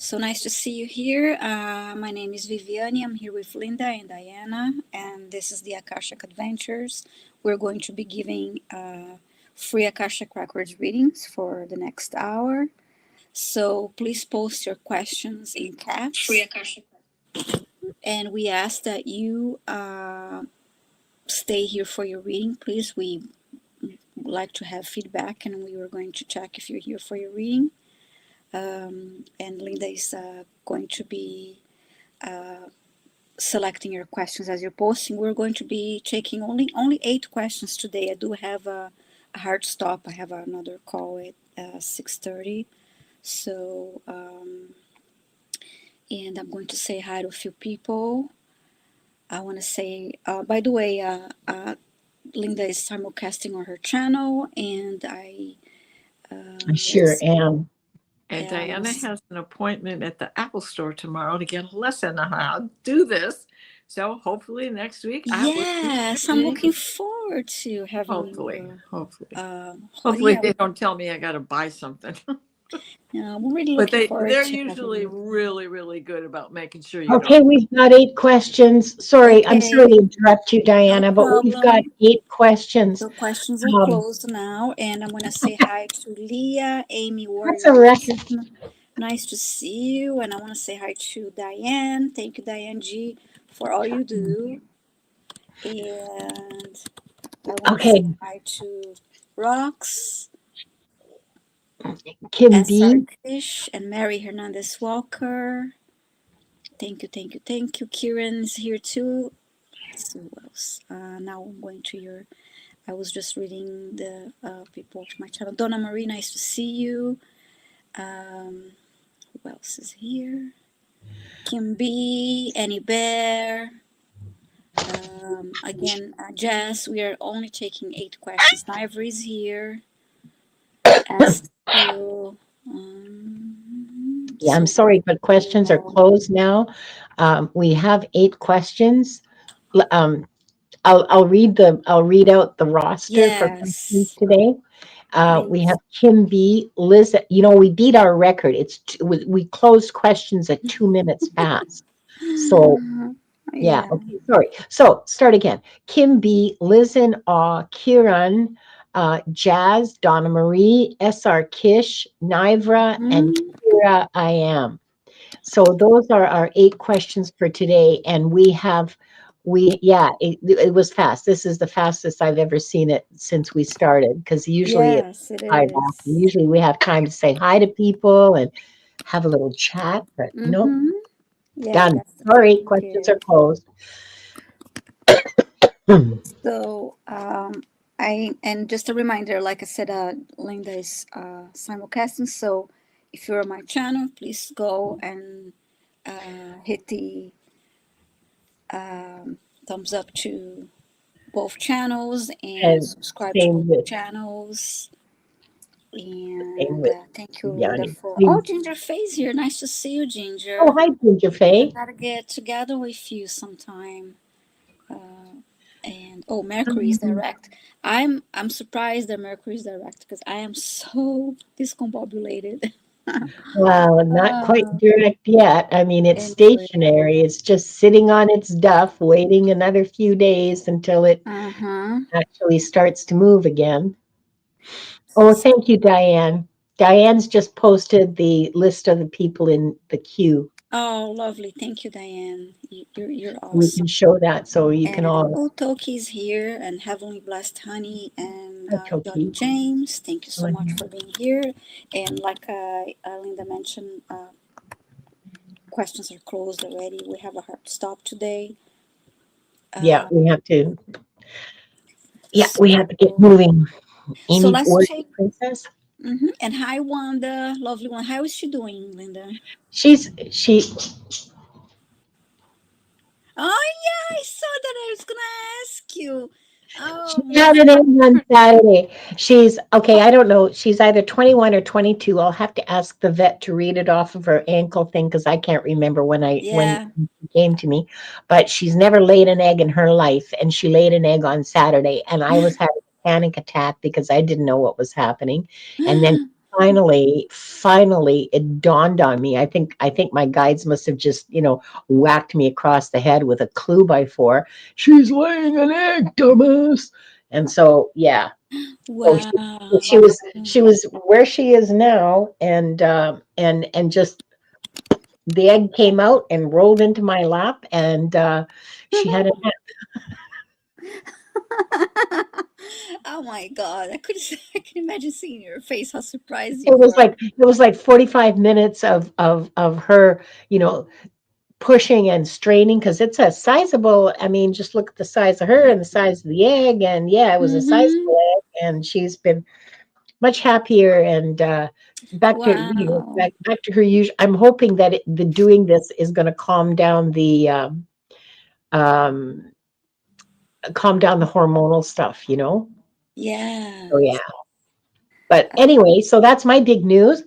So nice to see you here. My name is Viviane. I'm here with Linda and Diana, and this is the Akashic Adventures. We're going to be giving free Akashic Records readings for the next hour. So please post your questions in caps. Free Akashic. And we ask that you stay here for your reading, please. We like to have feedback, and we were going to check if you're here for your reading. And Linda is going to be selecting your questions as you're posting. We're going to be taking only 8 questions today. I do have a hard stop. I have another call at 6:30. So, and I'm going to say hi to a few people. I want to say, by the way, Linda is simulcasting on her channel, and I sure am. And Diana has an appointment at the Apple Store tomorrow to get a lesson on how to do this. So hopefully next week. Yes, I'm looking forward to having. Hopefully they don't tell me I got to buy something. Yeah, we're really looking forward. They're usually really, really good about making sure you. Okay, we've got 8 questions. Sorry, okay. I'm sorry to interrupt you, Diana, but we've got 8 questions. The questions are closed now, and I'm going to say hi to Leah, Amy, Warrior. That's a record. Nice to see you, and I want to say hi to Diane. Thank you, Diane G, for all you do. And I want to say hi to Rox, Kim B, and Mary Hernandez Walker. Thank you. Kieran's here too. So what else? Now I'm going to your. I was just reading the people of my channel. Donna Marie, nice to see you. Who else is here? Kim B, Annie Bear. Again, Jazz. We are only taking 8 questions. Ivory's here. Yeah, I'm sorry, but questions are closed now. We have 8 questions. I'll read out the roster for questions today. We have Kim B, Liz. We beat our record. We closed questions at 2 minutes past. So yeah, okay, sorry. So start again. Kim B, Liz in Awe, Kieran, Jazz, Donna Marie, SR Kish, Nivra, and Kira I am. So those are our 8 questions for today, and it was fast. This is the fastest I've ever seen it since we started, because usually usually we have time to say hi to people and have a little chat, but nope. Done. Sorry, questions are closed. So and just a reminder, like I said, Linda is simulcasting. So if you're on my channel, please go and hit the thumbs up to both channels and subscribe to both channels. And thank you, Linda, for Ginger Faye's here. Nice to see you, Ginger. Oh, hi, Ginger Faye. I gotta get together with you sometime. And Mercury is direct. I'm surprised that Mercury is direct, because I am so discombobulated. Well, not quite direct yet. I mean, it's stationary. It's just sitting on its duff, waiting another few days until it actually starts to move again. Oh, thank you, Diane. Diane's just posted the list of the people in the queue. Oh, lovely. Thank you, Diane. You're awesome. We can show that so you can all. Toki's here, and Heavenly Blessed Honey, and Johnny James. Thank you so much for being here. And like Linda mentioned, questions are closed already. We have a hard stop today. Yeah, we have to. Yeah, we have to get moving. So let's take Princess. And hi, Wanda, lovely one. How is she doing, Linda? She. Oh yeah, I saw that. I was gonna ask you. Oh, she had an egg on Saturday. She's okay. I don't know. She's either 21 or 22. I'll have to ask the vet to read it off of her ankle thing, because I can't remember when she came to me. But she's never laid an egg in her life, and she laid an egg on Saturday, and I was having a panic attack because I didn't know what was happening. And then finally, it dawned on me. I think my guides must have just, whacked me across the head with a clue by four. She's laying an egg, dumbass. And so, yeah. So she Wow. was she was where she is now, and just the egg came out and rolled into my lap, and she had a Oh my God. I can imagine seeing your face, how surprised it you was were. like it was like 45 minutes of her, pushing and straining, because it's a sizable, I mean, just look at the size of her and the size of the egg, and yeah, it was a Mm-hmm. sizable egg, and she's been much happier, and back to Wow. back to her usual. I'm hoping that the doing this is going to um, calm down the hormonal stuff. So yeah. Yes. But anyway, so that's my big news.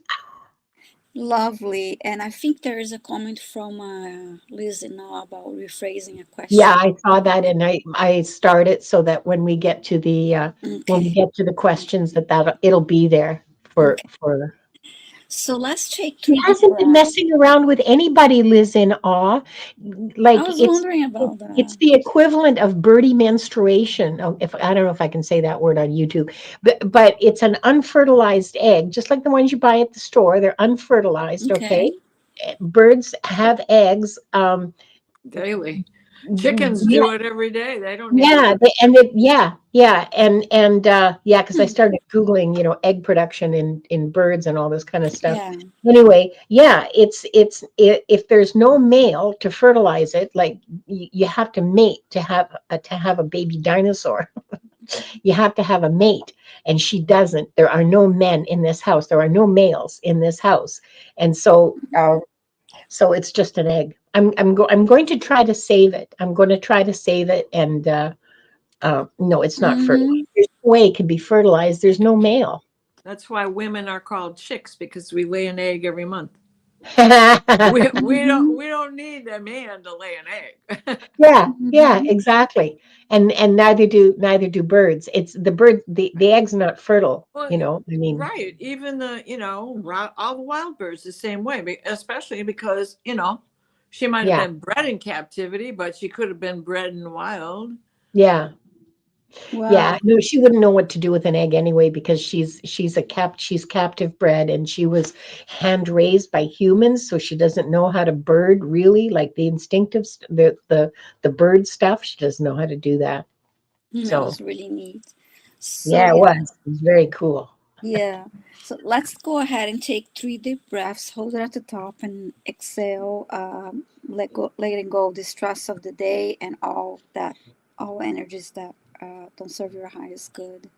Lovely. And I think there is a comment from Lizzie now about rephrasing a Yeah, question. I saw that, and I start it so that when we Okay. get to the questions, that it'll be there for Okay. for So let's take She three deep hasn't been breaths. messing around with anybody, Liz in awe. I Like was wondering about it's that. the equivalent of birdie menstruation. Oh, if I don't know if I can say that word on YouTube, but it's an unfertilized egg, just like the ones you buy at the store. They're unfertilized. Okay, Okay. birds have eggs. Daily. Chickens Yeah, do it every day. They don't need to yeah, wait. yeah, and yeah, because I started Googling, egg production in birds and all this kind of stuff. Yeah. Anyway, yeah, if there's no male to fertilize it, like you have to mate to have a baby dinosaur. You have to have a mate, and she doesn't. There are no men in this house. There are no males in this house, and so it's just an egg. I'm going to try to save it. I'm going to try to save it, and no, it's not fertilized. Mm-hmm. There's no way it can be fertilized. There's no male. That's why women are called chicks because we lay an egg every month. Yeah, We don't Mm-hmm. we don't need a man to lay an egg. yeah, Mm-hmm. exactly. And neither do birds. It's the bird. The egg's not fertile. Well, I mean, right. Even all the wild birds the same way, especially because, she might have yeah, been bred in captivity, but she could have been bred in the wild. yeah. Yeah, Wow. no, she wouldn't know what to do with an egg anyway, because she's captive bred, and she was hand raised by humans, so she doesn't know how to bird really, like the instinctive the bird stuff. She doesn't know how to do that. That So was really neat. So yeah, it yeah, was. It was very cool. yeah. So let's go ahead and take three deep breaths. Hold it at the top and exhale. Letting go of the stress of the day and all energies that don't serve your highest good.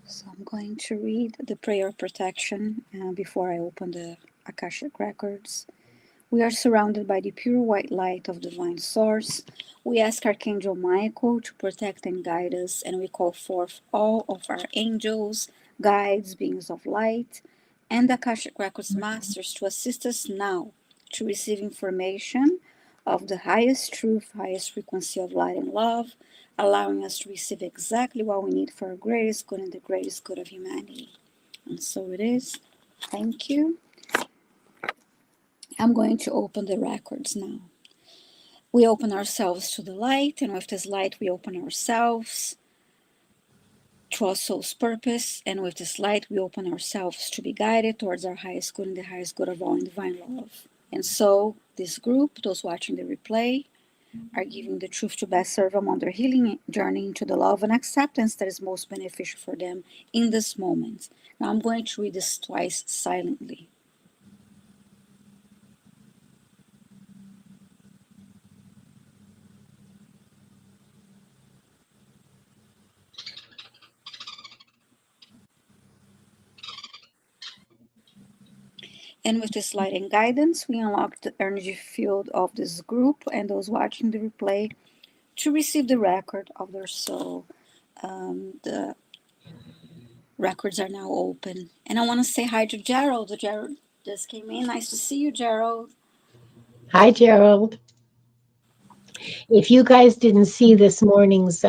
So I'm going to read the prayer of protection before I open the Akashic Records. We are surrounded by the pure white light of divine source. We ask Archangel Michael to protect and guide us, and we call forth all of our angels, guides, beings of light, and Akashic Records masters to assist us now to receive information of the highest truth, highest frequency of light and love, allowing us to receive exactly what we need for our greatest good and the greatest good of humanity. And so it is. Thank you. I'm going to open the records now. We open ourselves to the light, and with this light, we open ourselves to our soul's purpose. And with this light, we open ourselves to be guided towards our highest good and the highest good of all in divine love. And so, this group, those watching the replay, are giving the truth to best serve them on their healing journey into the love and acceptance that is most beneficial for them in this moment. Now, I'm going to read this twice silently. And with this light and guidance, we unlock the energy field of this group and those watching the replay to receive the record of their soul. The records are now open. And I want to say hi to Gerald. Gerald just came in. Nice to see you, Gerald. Hi, Gerald. If you guys didn't see this morning's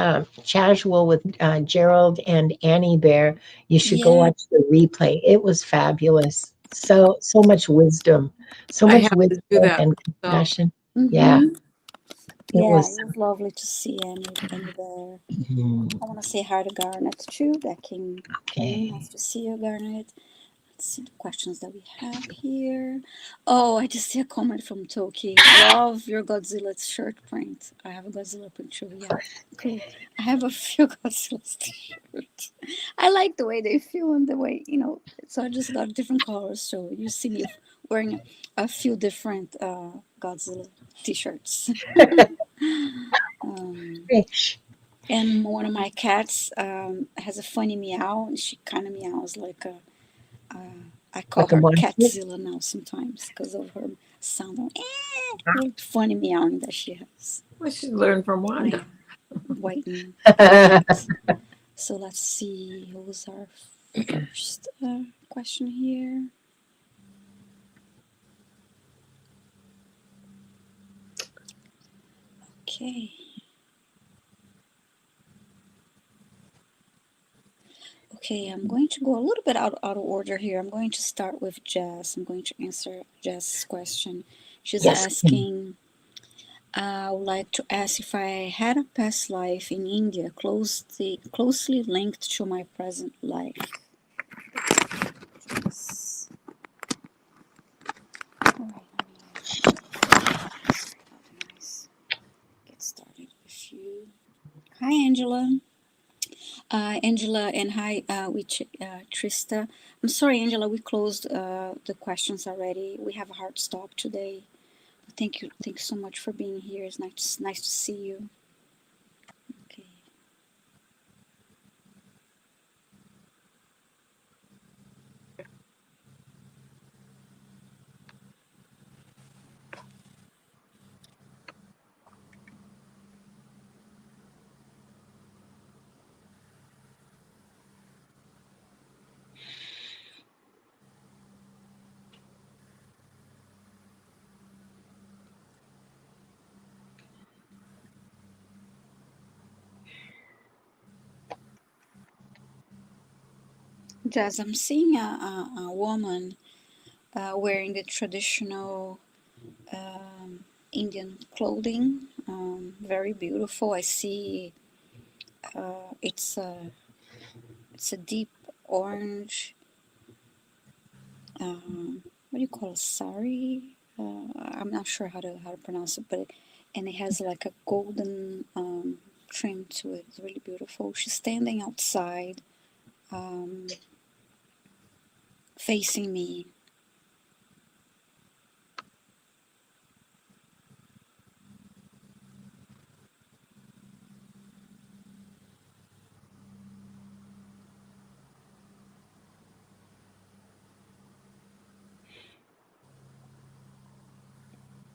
casual with Gerald and Annie Bear, you should go Yeah. watch the replay. It was fabulous. So much wisdom, so I much have to do wisdom that and myself. compassion. Yeah, Mm-hmm. it Yeah, was. it was lovely to see Annie there. Mhm. I want to say hi to Garnet too. That came in. Okay. Nice to see you, Garnet. Let's see the questions that we have here. Oh, I just see a comment from Toki. Love your Godzilla shirt print. I have a Godzilla print too. Yeah, cool. I have a few Godzilla t-shirts. I like the way they feel and the way, so I just got different colors. So you see me wearing a few different Godzilla t-shirts. um, Fish. and one of my cats has a funny meow. She kind of meows like a. I call Like a her monster. Catzilla now sometimes because of her sound of little funny meowing that she has. We should learn from My Wanda. white and black cat. So let's see who's our first question here. Okay. Okay, I'm going to go a little bit out of order here. I'm going to start with Jess. I'm going to answer Jess's question. She's Yes. asking, I would like to ask if I had a past life in India closely linked to my present life. Yes. All right, nice. Get started with you. Hi, Angela. Angela, and hi, Trista. I'm sorry, Angela, we closed the questions already. We have a hard stop today. Thank you. Thanks so much for being here. It's nice to see you. Okay. Jazz, I'm seeing a woman wearing the traditional Indian clothing. Very beautiful. I see it's a deep orange. What do you call it? Sari? I'm not sure how to pronounce it, but and it has like a golden trim to it. It's really beautiful. She's standing outside, um, facing me.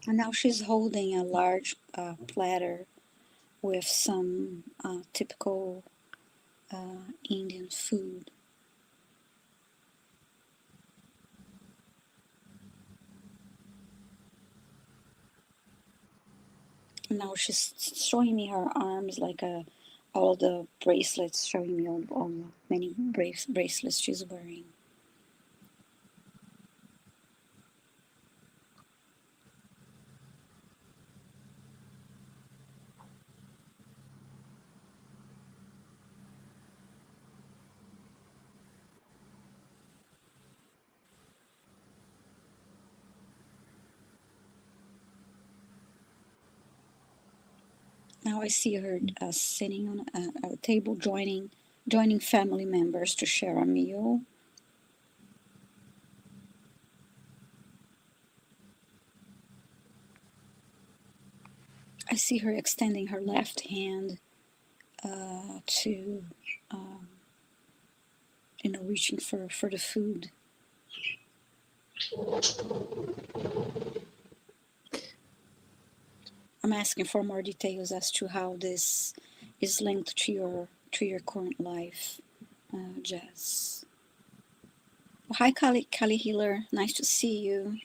And now she's holding a large platter with some typical Indian food. And now she's showing me her arms, like all the bracelets, showing me all the many bracelets she's wearing. Now I see her sitting on a table, joining family members to share a meal. I see her extending her left hand to, reaching for the food. I'm asking for more details as to how this is linked to your current life, Jazz. Well, hi, Kali Healer. Nice to see you.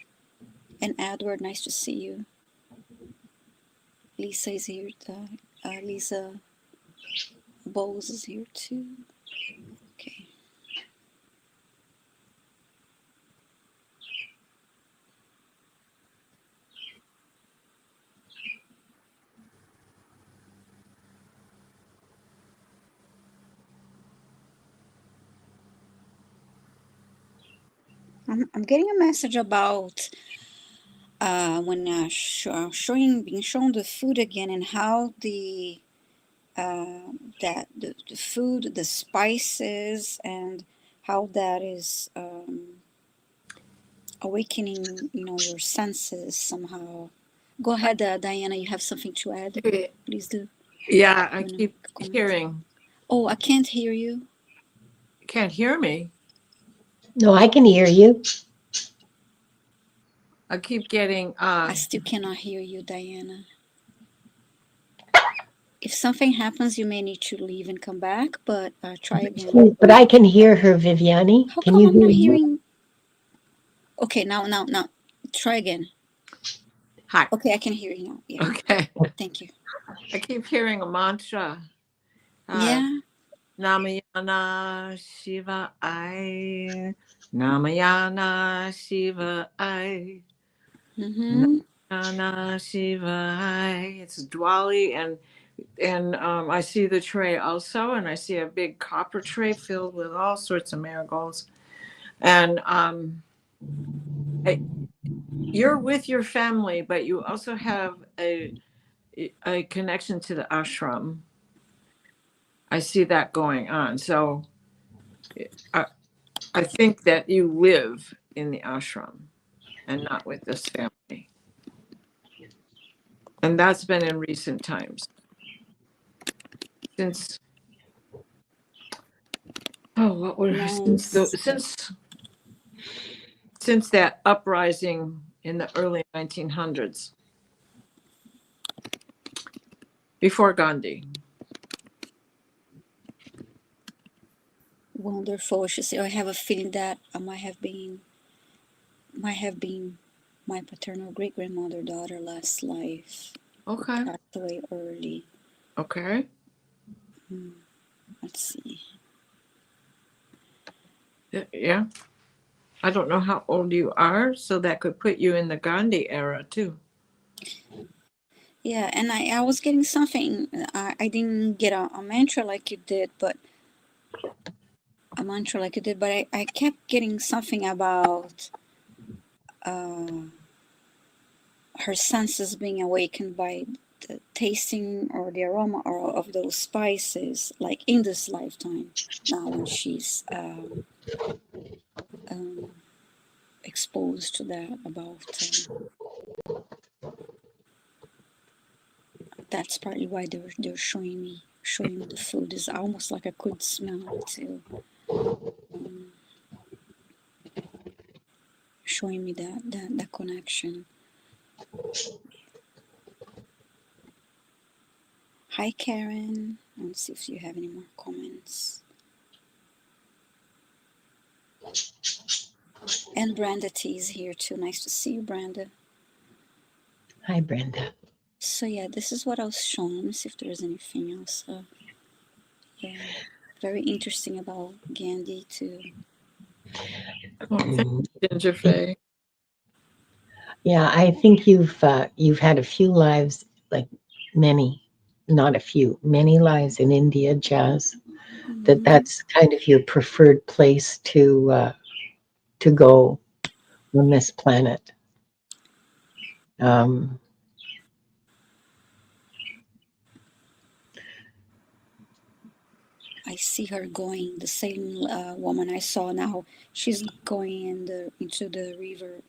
And Edward, nice to see you. Lisa is here. Lisa Boles is here too. Okay. I'm getting a message about when being shown the food again, and how the food, the spices, and how that is awakening, your senses somehow. Go ahead, Diana. You have something to add? Please do. Yeah, I keep hearing. Oh, I can't hear you. You can't hear me. No, I can hear you. I keep getting. I still cannot hear you, Diana. If something happens, you may need to leave and come back, but try again. But I can hear her, Viviane. How Can come you I'm not hear me? hearing? Okay, now. Try again. Hi. Okay, I can hear you now. Yeah. Okay. Thank you. I keep hearing a mantra. Yeah. Namayana Shiva I. Namayana Shiva I. Mm-hmm. Namayana Shiva I. It's Dwali, and I see the tray also, and I see a big copper tray filled with all sorts of marigolds. And you're with your family, but you also have a connection to the ashram. I see that going on. So I think that you live in the ashram and not with this family. And that's been in recent times. Since since that uprising in the early 1900s, before Gandhi. Wonderful. She said, I have a feeling that I might have been my paternal great grandmother daughter last life. Okay. Passed away early. Okay. Let's see. Yeah. I don't know how old you are, so that could put you in the Gandhi era too. Yeah, and I was getting something. I didn't get a mantra like you did, but I kept getting something about her senses being awakened by the tasting or the aroma of those spices, like in this lifetime. Now, when she's exposed to that, about that's partly why they're showing me the food. Is almost like I could smell it too. Showing me that connection. Hi, Karen. Let's see if you have any more comments. And Brenda T is here too. Nice to see you, Brenda. Hi, Brenda. So yeah, this is what I was shown. Let me see if there's anything else. Yeah, very interesting about Gandhi too. Oh, thank you, Ginger Faye. Yeah, I think you've had a few lives, like many, not a few, many lives in India, Jazz. That's kind of your preferred place to go on this planet. I see her going. The same woman I saw now. She's going into the river,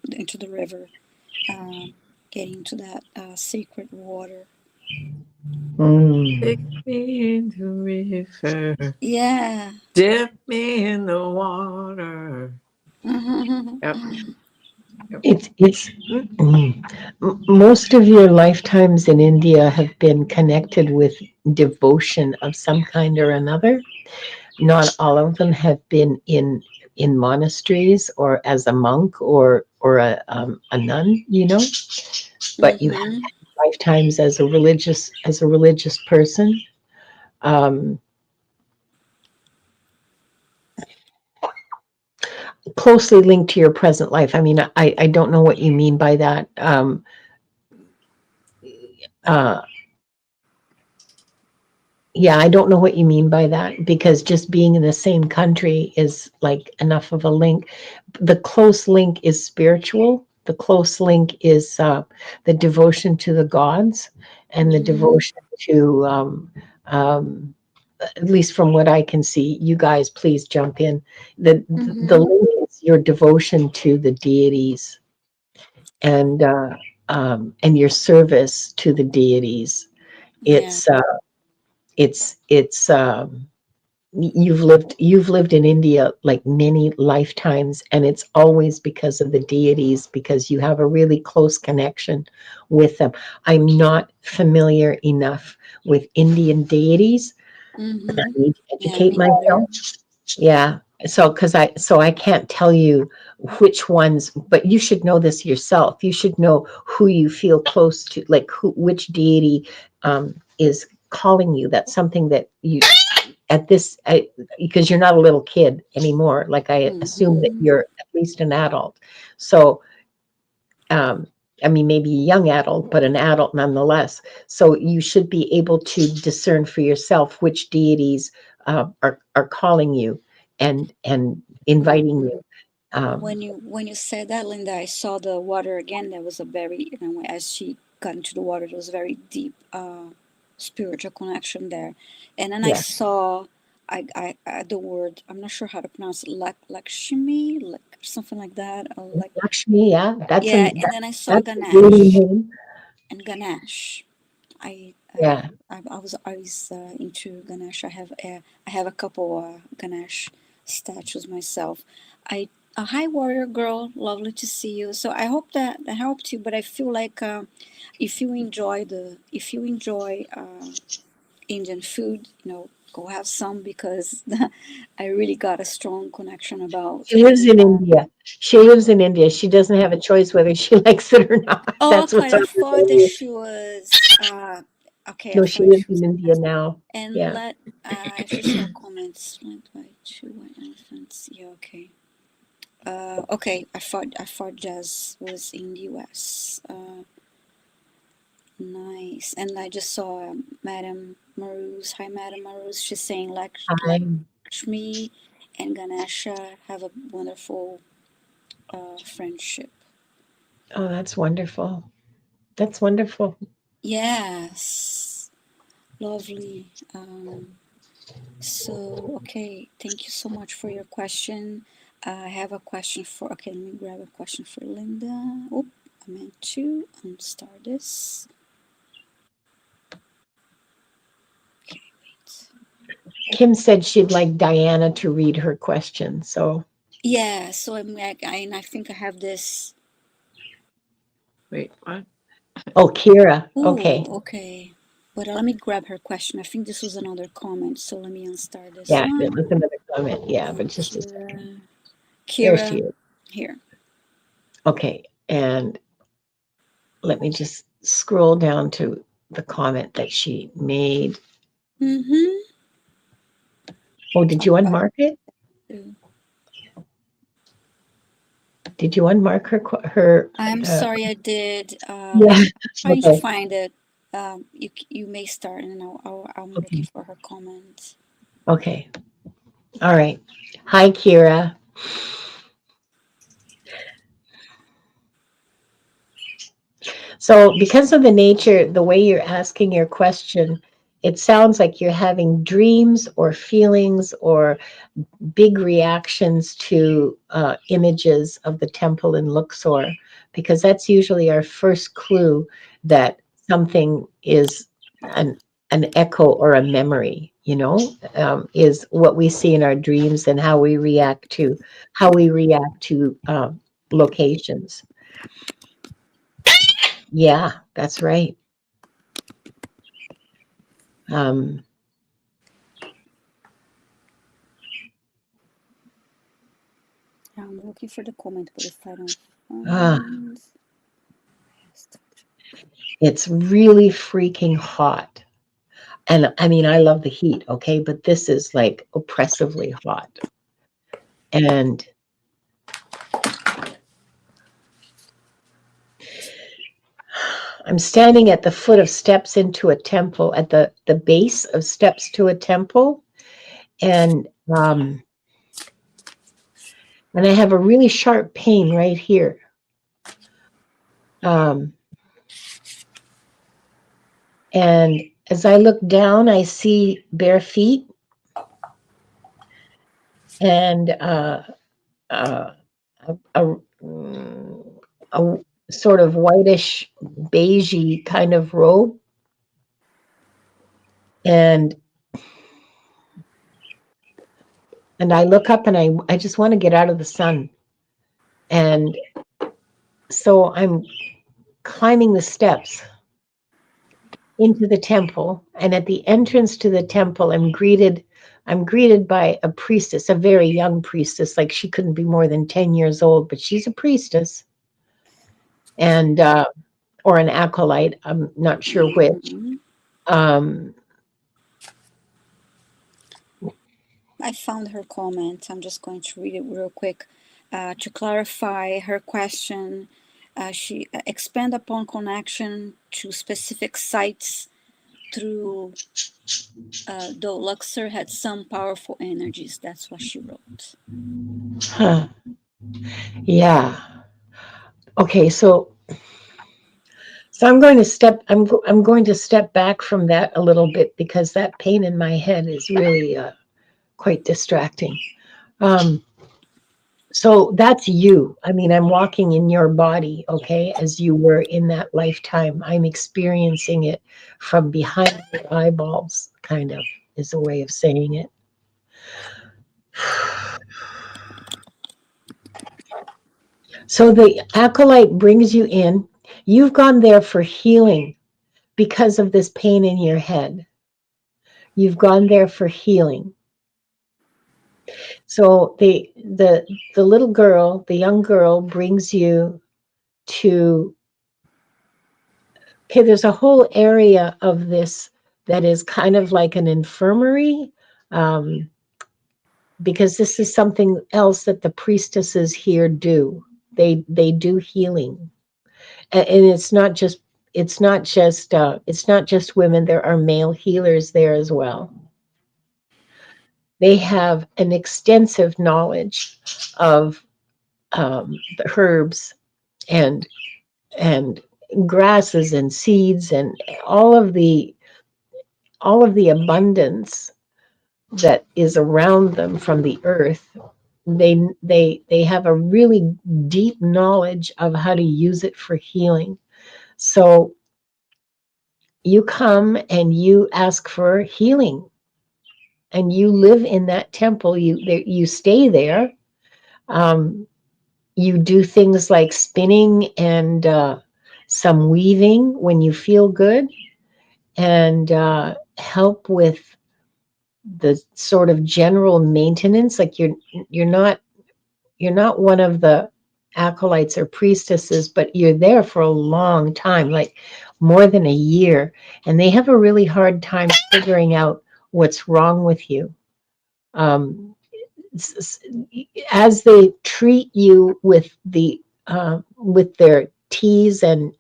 getting to that sacred water. Take me in the river. Yeah. Dip me in the water. Yep. It's most of your lifetimes in India have been connected with devotion of some kind or another. Not all of them have been in monasteries or as a monk or a nun, but you have Mm-hmm. lifetimes as a religious person. Um, Closely linked to your present life. I mean, I don't know what you mean by that. Uh, yeah, I don't know what you mean by that because just being in the same country is like enough of a link. The close link is spiritual. The close link is the devotion to the gods and the Mm-hmm. devotion to, um, at least from what I can see, you guys please jump in. The Mm-hmm. link is your devotion to the deities and and your service to the deities. Yeah. It's it's you've lived in India like many lifetimes, and it's always because of the deities because you have a really close connection with them. I'm not familiar enough with Indian deities. I Mm-hmm. need to Yeah, educate me neither. myself. Yeah. So I can't tell you which ones, but you should know this yourself. You should know who you feel close to, like which deity is calling you. That's something that you at this because you're not a little kid anymore. Like I assume that Mm-hmm. you're at least an adult. So um, I mean, maybe a young adult, but an adult nonetheless. So you should be able to discern for yourself which deities are calling you and inviting Mm-hmm. you. Um, When you said that, Linda, I saw the water again. There was a very, as she got into the water, there was a very deep spiritual connection there. And then I yeah, saw, the word, I'm not sure how to pronounce it, Lakshmi, like something like that, or like, Lakshmi, yeah, yeah. And then I saw that's a really Ganesh name. and Ganesh. I uh, Yeah, I was into Ganesh. I have a couple Ganesh statues myself. I Hi, warrior girl, lovely to see you. So I hope that helped you. But I feel like if you enjoy Indian food, go have some because I really got a strong connection about she lives eating in that. India. She lives in India. She doesn't have a choice whether she likes it or not. Oh, That's okay. what's I thought that unbelievable. she was. Okay, I No, she thought lives she was in in India that. now. And Yeah. I just saw comments linked by two white elephants. Yeah, okay. Okay. I thought jazz was in the U.S. Nice. And I just saw Madam Maruz. Hi, Madam Maruz. She's saying Hi. Lakshmi and Ganesha have a wonderful friendship. Oh, that's wonderful. That's wonderful. Yes, lovely. So, okay, thank you so much for your question. I have a question for, okay, let me grab a question for Linda. Oh, I meant to unstart this. Okay, wait. Kim said she'd like Diana to read her question. So, Yeah, so I'm like, and I think I have this. Wait, what? oh, Kira. Oh, Okay. okay. But let me grab her question. I think this was another comment, so let me unstart this Yeah, it one. was another comment. Yeah, And but just a second. Kira, There she Kira, is. here. Okay. And let me just scroll down to the comment that she made. Mm-hmm. Oh, did you unmark it? Did you unmark her? I'm sorry I did. Yeah. Trying to Okay. find it. You may start, and I'm looking Okay. for her comment. Okay. All right. Hi, Kira. So, because of the nature, the way you're asking your question, it sounds like you're having dreams or feelings or big reactions to images of the temple in Luxor, because that's usually our first clue that something is an echo or a memory. Is what we see in our dreams and how we react to locations. Yeah, that's right. Um, I'm looking for the comment, but if I don't ah, find, it's really freaking hot. And I mean, I love the heat, okay, but this is like oppressively hot. And I'm standing at the foot of steps into a temple, at the base of steps to a temple, and um, and I have a really sharp pain right here. Um, and as I look down, I see bare feet and uh, a, a sort of whitish, beigey kind of robe, and I look up and I just want to get out of the sun, and so I'm climbing the steps into the temple, and at the entrance to the temple I'm greeted by a priestess, a very young priestess, like she couldn't be more than 10 years old, but she's a priestess, and or an acolyte, I'm not sure which. um I found her comment. I'm just going to read it real quick. To clarify her question, she expand upon connection to specific sites through though Luxor had some powerful energies. That's what she wrote. huh, yeah, okay, so I'm going to step back from that a little bit, because that pain in my head is really quite distracting. um So that's you. I mean, I'm walking in your body, okay, as you were in that lifetime. I'm experiencing it from behind your eyeballs, kind of, is a way of saying it. So the acolyte brings you in. You've gone there for healing because of this pain in your head. You've gone there for healing. So the little girl, the young girl, brings you to, okay, there's a whole area of this that is kind of like an infirmary, um, because this is something else that the priestesses here do. They do healing, and it's not just women. There are male healers there as well. They have an extensive knowledge of the herbs and and grasses and seeds and all of the abundance that is around them from the earth. They have a really deep knowledge of how to use it for healing. So you come and you ask for healing, and you live in that temple. You stay there. um, you do things like spinning and some weaving when you feel good, and help with the sort of general maintenance. Like you're not you're not one of the acolytes or priestesses, but you're there for a long time, like more than a year, and they have a really hard time figuring out what's wrong with you. um, as they treat you with their teas and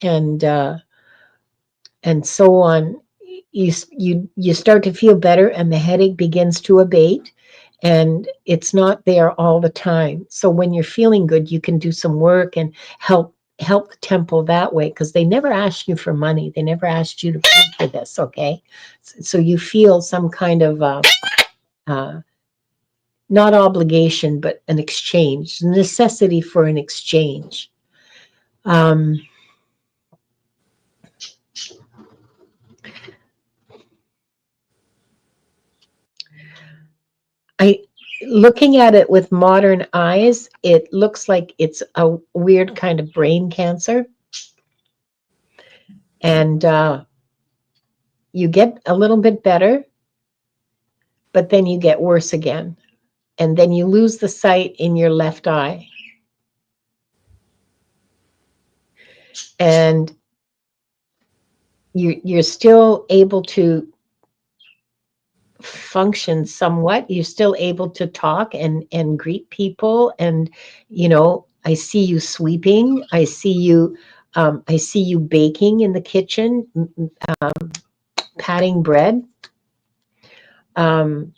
so on, you start to feel better, and the headache begins to abate, and it's not there all the time. So when you're feeling good, you can do some work and help the temple that way, because they never asked you for money. They never asked you to pay for this, okay? So you feel some kind of uh, not obligation, but an exchange, necessity for an exchange. um, I looking at it with modern eyes, it looks like it's a weird kind of brain cancer. And you get a little bit better, but then you get worse again. And then you lose the sight in your left eye. And you're still able to function somewhat. You're still able to talk and greet people. And, I see you sweeping. I see you baking in the kitchen, patting bread. Um,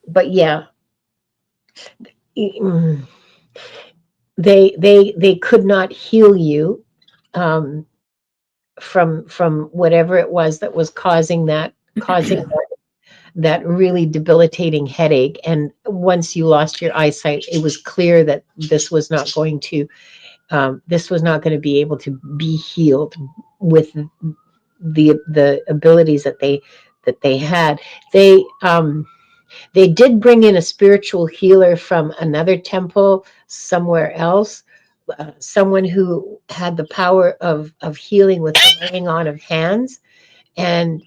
but yeah, mm, they could not heal you from whatever it was that was causing that really debilitating headache. And once you lost your eyesight, it was clear that this was not going to be able to be healed with the abilities that they had. They did bring in a spiritual healer from another temple somewhere else, someone who had the power of healing with the laying on of hands, and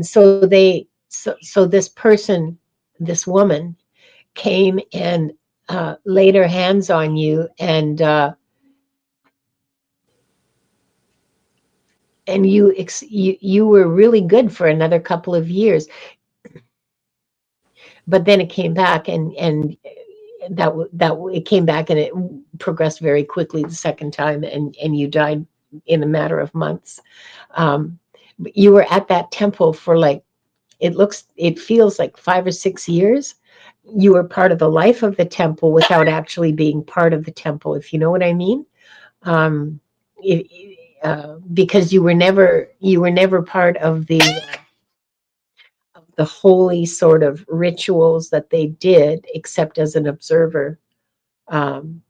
so this person, this woman, came and laid her hands on you, and you were really good for another couple of years, but then it came back, and it came back, and it progressed very quickly the second time, and you died in a matter of months. But you were at that temple for like, it feels like 5 or 6 years. You were part of the life of the temple without actually being part of the temple, if you know what I mean. Um, it, because you were never part of the holy sort of rituals that they did, except as an observer. Um,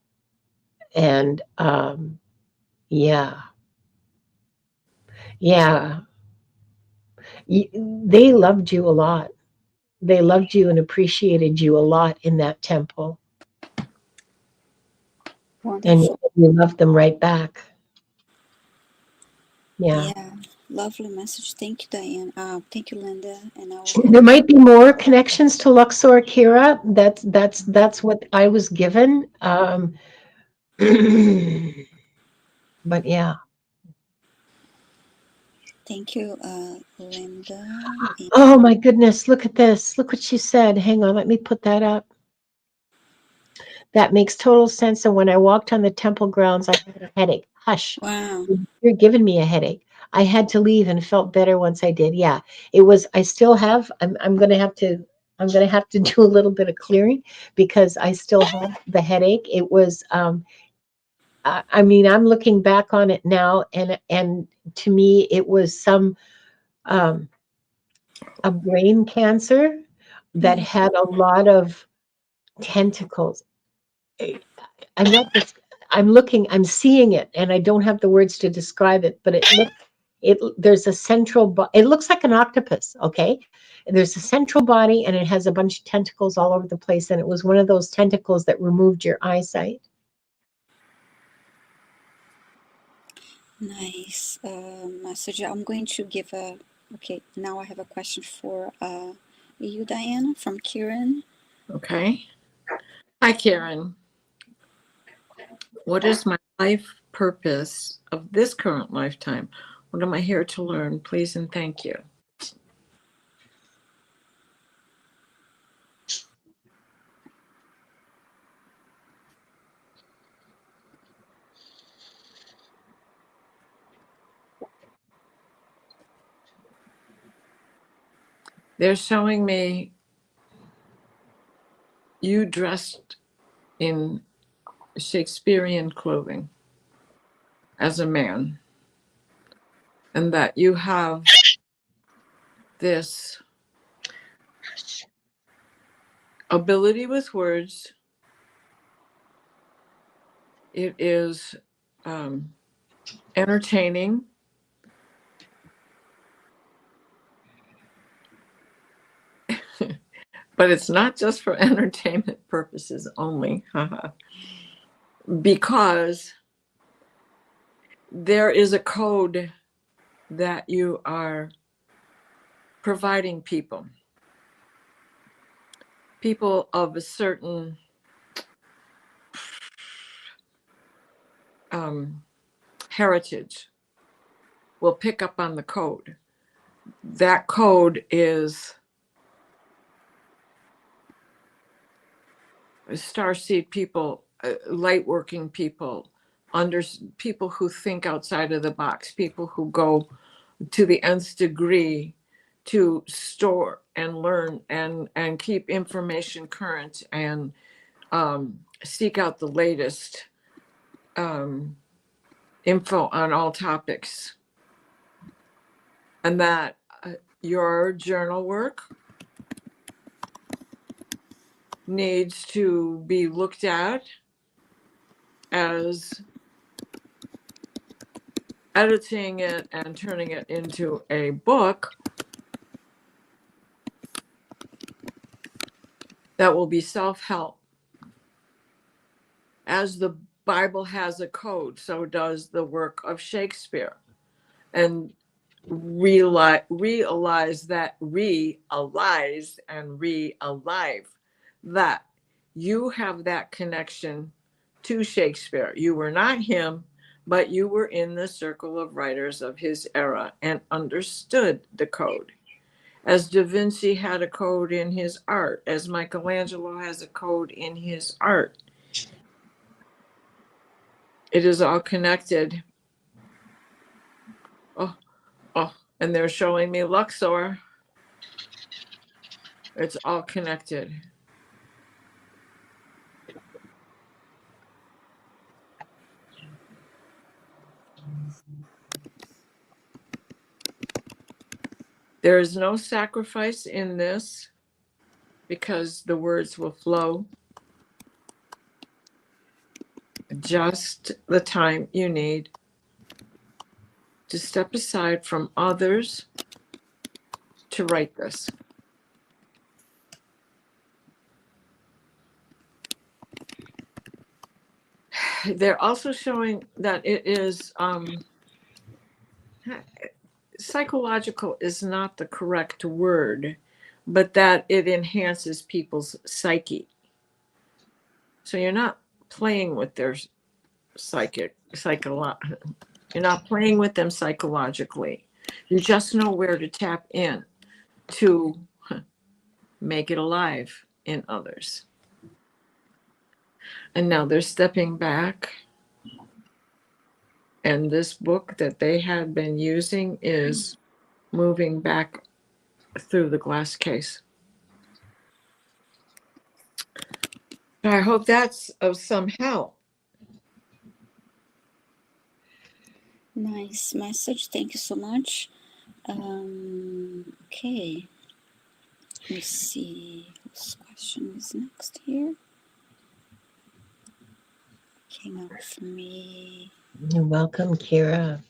and yeah, yeah, they loved you a lot. They loved you and appreciated you a lot in that temple, and Wonderful. you loved them right back. Yeah. Yeah, lovely message. Thank you, Diane. Thank you, Linda. And I will There have. might be more connections to Luxor, Kira. That's what I was given. But yeah. Thank you, Linda. Oh my goodness, look at this. Look what she said. Hang on, let me put that up. That makes total sense. And when I walked on the temple grounds, I had a headache. Hush. Wow. You're giving me a headache. I had to leave and felt better once I did. Yeah. It was, I still have, I'm gonna have to do a little bit of clearing because I still have the headache. It was I mean, I'm looking back on it now, and to me, it was um, a brain cancer that Mm. had a lot of tentacles. I'm not just, I'm looking, I'm seeing it, and I don't have the words to describe it, but there's a it looks like an octopus, okay? There's a central body, and it has a bunch of tentacles all over the place, and it was one of those tentacles that removed your eyesight. Nice message. I'm going to give a. Okay, now I have a question for you, Diana, from Kieran. Okay. Hi, Karen. What is my life purpose of this current lifetime? What am I here to learn? Please and thank you. They're showing me you dressed in Shakespearean clothing as a man, and that you have this ability with words. It is entertaining. but it's not just for entertainment purposes only, because there is a code that you are providing people of a certain heritage will pick up on the code. That code is starseed people, light working people, people who think outside of the box, people who go to the nth degree to store and learn and keep information current and seek out the latest info on all topics. And that your journal work needs to be looked at as editing it and turning it into a book that will be self-help. As the Bible has a code, so does the work of Shakespeare. And realize that that you have that connection to Shakespeare. You were not him, but you were in the circle of writers of his era and understood the code. As Da Vinci had a code in his art, as Michelangelo has a code in his art. It is all connected. Oh, and they're showing me Luxor. It's all connected. There is no sacrifice in this because the words will flow. Just the time you need to step aside from others to write this. They're also showing that it is psychological is not the correct word, but that it enhances people's psyche. So you're not playing with their you're not playing with them psychologically. You just know where to tap in to make it alive in others. And now they're stepping back. And this book that they had been using is moving back through the glass case. I hope that's of some help. Nice message. Thank you so much. Okay. Let's see whose question is next here. Came out for me. You're welcome, Kira.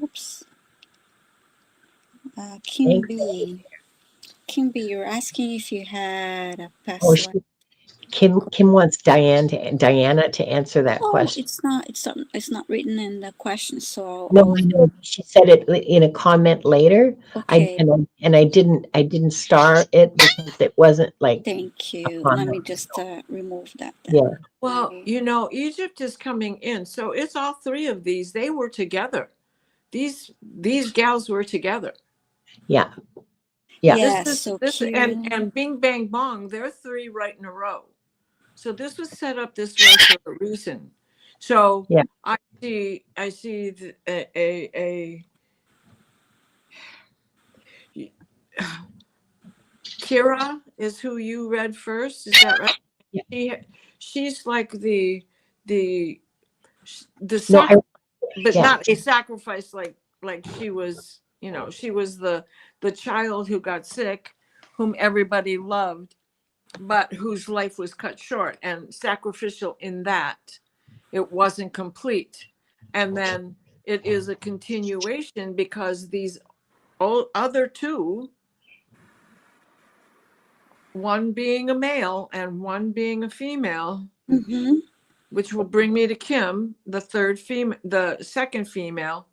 Oops. Kim B, you're asking if you had a past life. Kim wants Diana to answer that question. It's not written in the question, so no, I know. She said it in a comment later. Okay. I didn't star it because it wasn't like. Thank you. Let me just remove that then. Yeah. Well, Egypt is coming in, so it's all three of these. They were together. These gals were together. Yeah. Yeah. And Bing Bang Bong, they're three right in a row. So this was set up this way for a reason. So yeah. I see Kira is who you read first. Is that right? Yeah. She's like the but not a sacrifice like she was. She was the child who got sick, whom everybody loved, but whose life was cut short, and sacrificial in that it wasn't complete. And then it is a continuation because these other two one being a male and one being a female, Mm-hmm. which will bring me to Kim, the second female.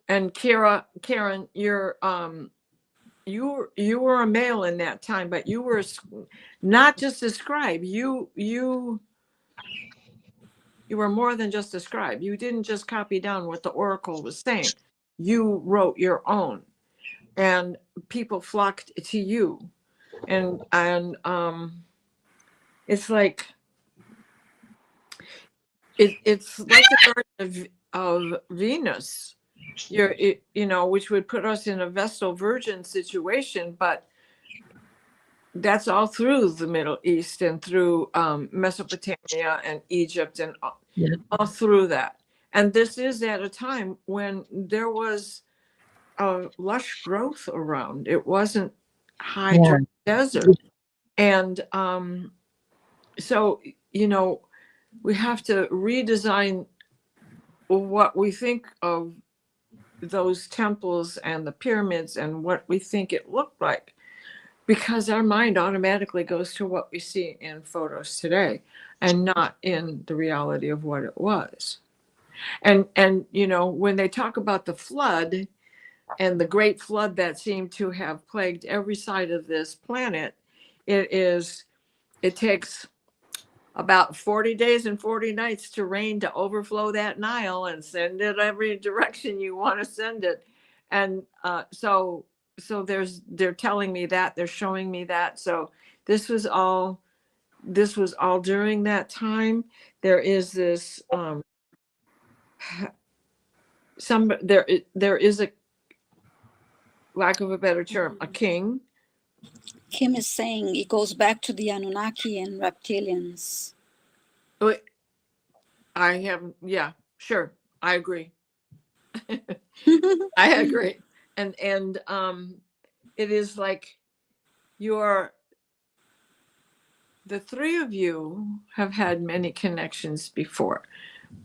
And Karen, you were a male in that time, but you were not just a scribe. You were more than just a scribe. You didn't just copy down what the oracle was saying. You wrote your own, and people flocked to you. And it's like it's like the Garden of Venus. Which would put us in a Vestal Virgin situation, but that's all through the Middle East and through Mesopotamia and Egypt and all through that. And this is at a time when there was a lush growth around. It wasn't high dry desert. And so, we have to redesign what we think of those temples and the pyramids and what we think it looked like, because our mind automatically goes to what we see in photos today and not in the reality of what it was. And when they talk about the flood and the great flood that seemed to have plagued every side of this planet, it takes about 40 days and 40 nights to rain to overflow that Nile and send it every direction you want to send it. And so they're telling me that, they're showing me that. So this was all during that time. There is this there is a, lack of a better term, a king. Kim is saying it goes back to the Anunnaki and reptilians. Yeah, sure, I agree. I agree. And it is like the three of you have had many connections before,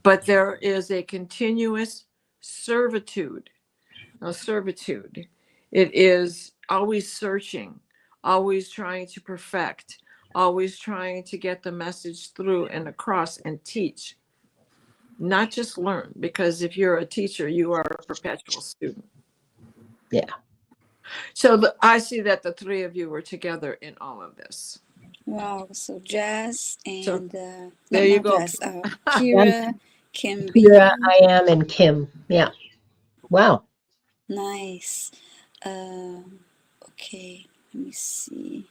but there is a continuous servitude. Now, servitude, it is always searching, always trying to perfect, always trying to get the message through and across and teach, not just learn, because if you're a teacher, you are a perpetual student. Yeah. So I see that the three of you were together in all of this. Wow. So Jazz and there you go. Jazz, Kira, Kim, Kira, I am, and Kim. Yeah. Wow. Nice. Okay. Let me see.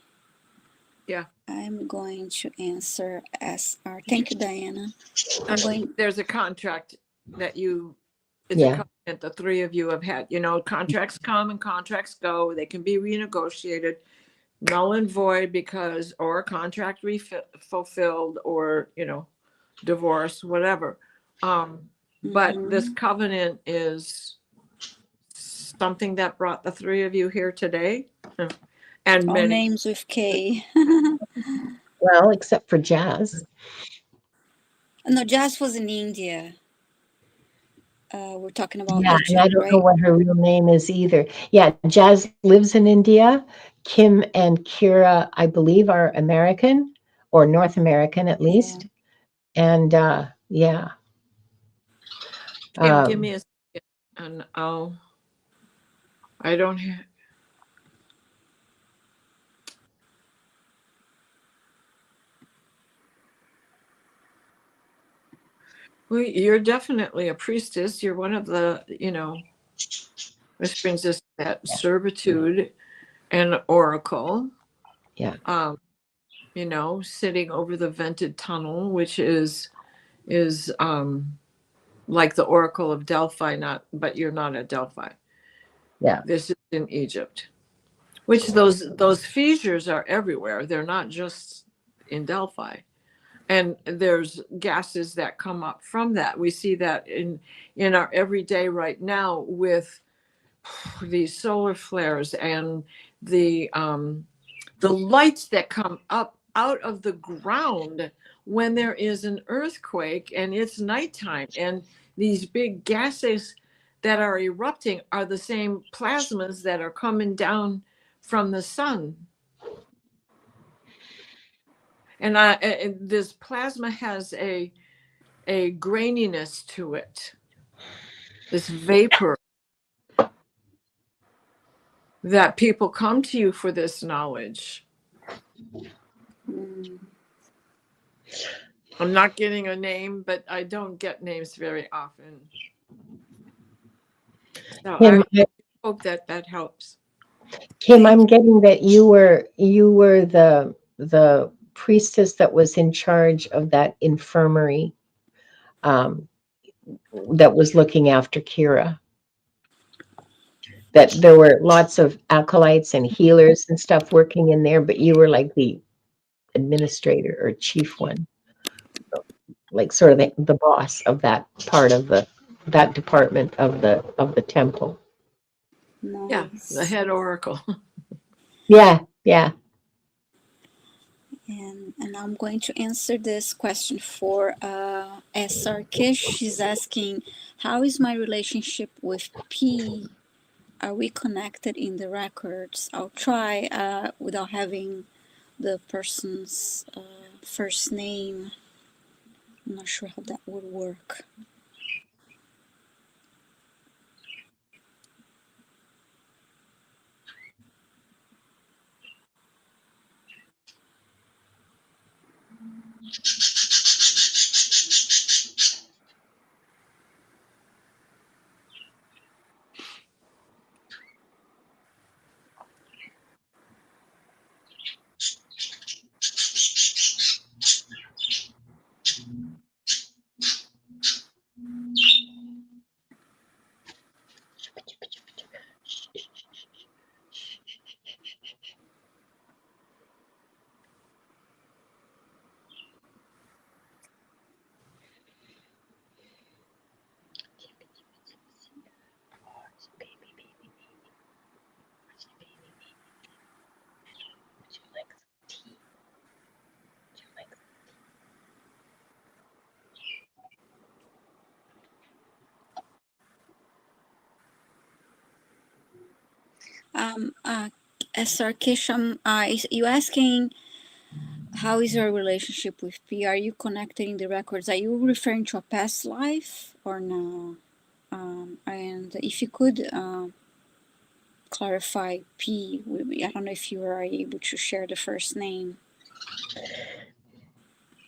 Yeah. I'm going to answer SR. Thank you, Diana. There's a contract that it's a covenant the three of you have had. Contracts come and contracts go. They can be renegotiated, null and void, or a contract fulfilled, or divorce, whatever. But this covenant is something that brought the three of you here today. And all names with K. Well, except for Jazz. No, Jazz was in India. We're talking about Egypt, and I don't know what her real name is either. Yeah, Jazz lives in India. Kim and Kira, I believe, are American or North American at least. Yeah. And yeah. Kim, give me a second, and I don't have. Well, you're definitely a priestess. You're one of the, which brings us to that servitude and oracle. Yeah. Sitting over the vented tunnel, which is like the Oracle of Delphi, but you're not at Delphi. Yeah. This is in Egypt, which those fissures are everywhere. They're not just in Delphi. And there's gases that come up from that. We see that in our everyday right now with these solar flares and the lights that come up out of the ground when there is an earthquake and it's nighttime, and these big gases that are erupting are the same plasmas that are coming down from the sun. And this plasma has a graininess to it, this vapor, that people come to you for this knowledge. I'm not getting a name, but I don't get names very often. So Kim, I hope that helps. Kim, I'm getting that you were the priestess that was in charge of that infirmary, that was looking after Kira. That there were lots of acolytes and healers and stuff working in there, but you were like the administrator or chief one, like sort of the boss of that part of that department of the temple. Yeah, the Nice. head oracle. Yeah, yeah. And I'm going to answer this question for SR Kish. She's asking, how is my relationship with P? Are we connected in the records? I'll try without having the person's first name. I'm not sure how that would work. SR Kish, you asking how is your relationship with P? Are you connecting the records? Are you referring to a past life or no? And if you could clarify P, I don't know if you are able to share the first name.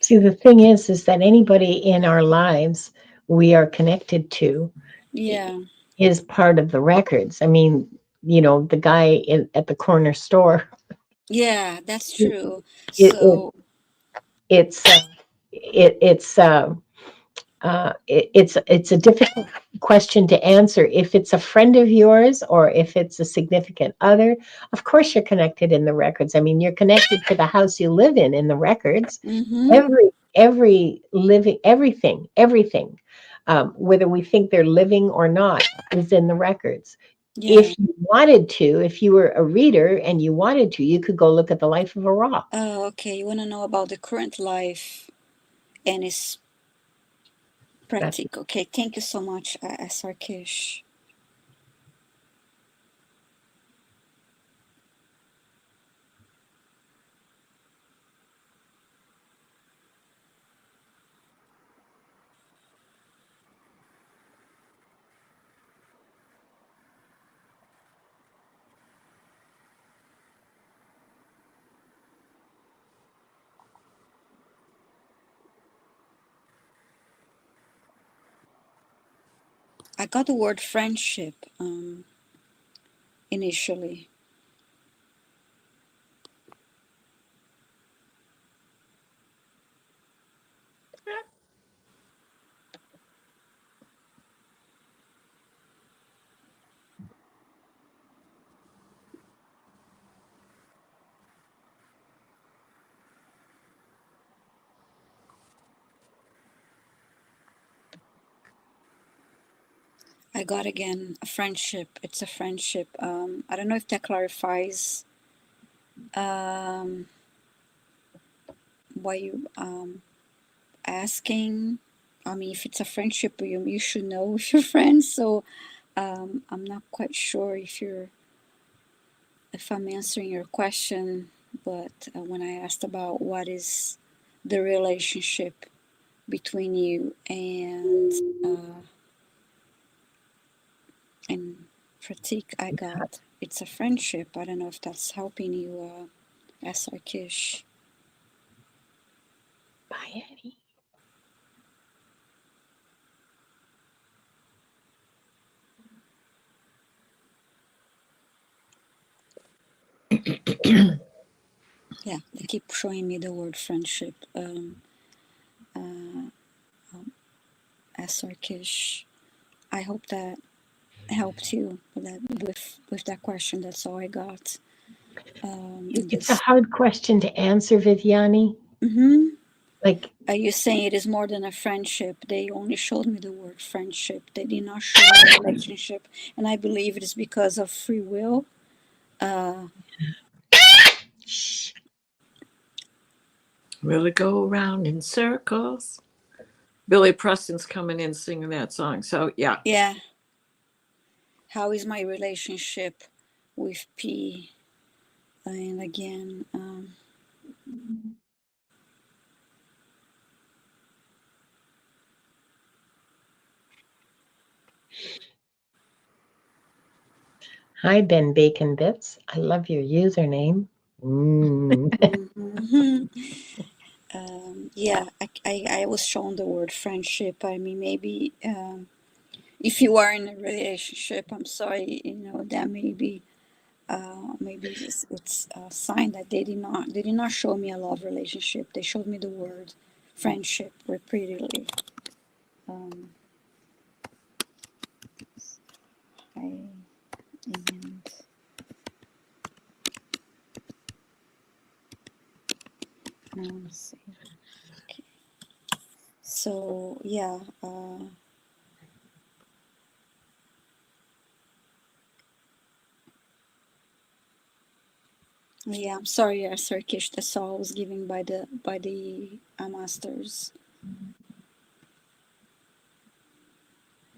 See, the thing is that anybody in our lives we are connected to, Yeah, is part of the records. I mean, the guy at the corner store. yeah, that's It, true. it, So it's it, it's it's a difficult question to answer. If it's a friend of yours or if it's a significant other, of course you're connected in the records. I mean, you're connected to the house you live in the records. mm-hmm. Every living, everything, whether we think they're living or not, is in the records. Yeah. If you wanted to, if you were a reader and you wanted to, you could go look at the life of a rock. Oh, okay. You want to know about the current life and its practical. Okay, thank you so much, SR Kish. I got the word friendship initially. I got again a friendship. It's a friendship. I don't know if that clarifies why you asking. I mean, if it's a friendship, you should know with your friends. So I'm not quite sure if I'm answering your question. But when I asked about what is the relationship between you and Pratik, I got it's a friendship. I don't know if that's helping you, Sarkish. Bye, Eddie. Yeah, they keep showing me the word friendship. Sarkish. I hope that helped you with that question. That's all I got. In It's a this. hard question to answer, Viviane. Mm-hmm. Like, Are you saying it is more than a friendship? They only showed me the word friendship. They did not show me a relationship, and I believe it is because of free will. Uh, Will it go around in circles? Billy Preston's coming in singing that song. So yeah. yeah. How is my relationship with P? And again, hi, Ben Bacon Bits. I love your username. yeah, I was shown the word friendship. I mean, maybe if you are in a relationship, I'm sorry, that maybe it's a sign that they did not show me a love relationship. They showed me the word friendship repeatedly. Um, I and now let's see. Okay. So yeah, yeah. I'm sorry, Sarkish. That's all I was given by the masters.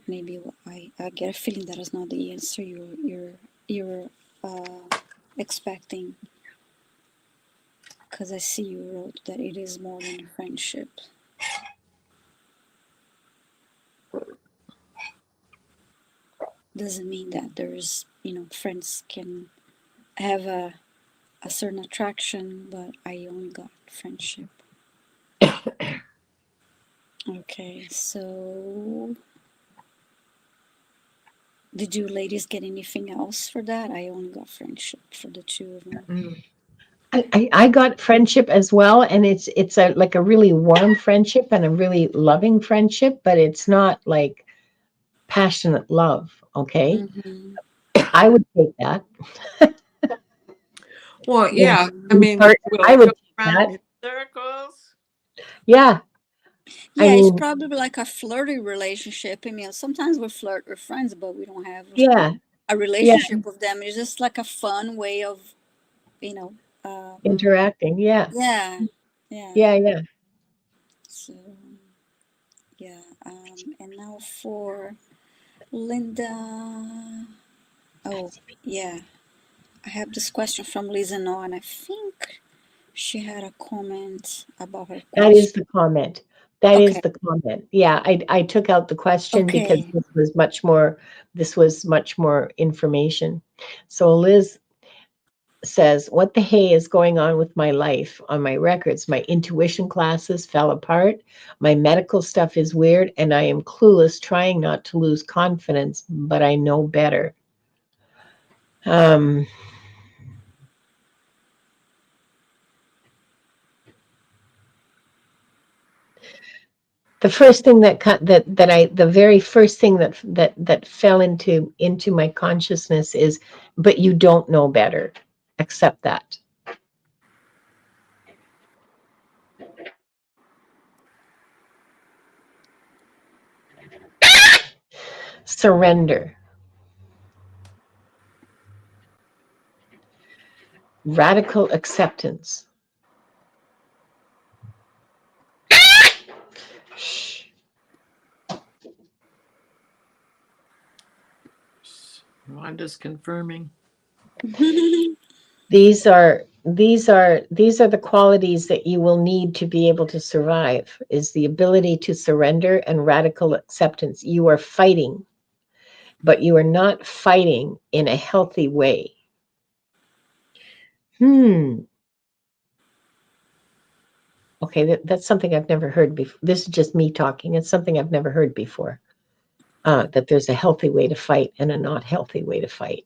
Maybe I get a feeling that is not the answer you're expecting, because I see you wrote that it is more than a friendship. Doesn't mean that there's friends can have a certain attraction, but I only got friendship. Okay, so did you ladies get anything else for that? I only got friendship for the two of them. I got friendship as well, and it's a like a really warm friendship and a really loving friendship, but it's not like passionate love. Okay, Mm-hmm. I would take that. Well, You know, yeah. I mean, will I it would go take around that. in circles? Yeah, I Yeah, it's mean, probably like a flirty relationship. I mean, sometimes we flirt with friends, but we don't have yeah, a yeah, relationship with them. It's just like a fun way of, you know, uh, interacting. Yeah, yeah, yeah. yeah, yeah. So, yeah. And now for Linda. Oh, yeah. I have this question from Lisa No, and I think she had a comment about her That is question. the comment. That is Okay, the comment. Yeah, I took out the question because okay. this was much more information. So Liz says, "What the hey is going on with my life on my records? My intuition classes fell apart. My medical stuff is weird, and I am clueless, trying not to lose confidence, but I know better." Um, the first thing the very first thing that fell into my consciousness is, but you don't know better. Accept that. Surrender. Radical acceptance. Shh. Wanda's confirming. These are these are the qualities that you will need to be able to survive, is the ability to surrender and radical acceptance. You are fighting, but you are not fighting in a healthy way. Okay, that's something I've never heard before. This is just me talking. It's something I've never heard before. That there's a healthy way to fight and a not healthy way to fight.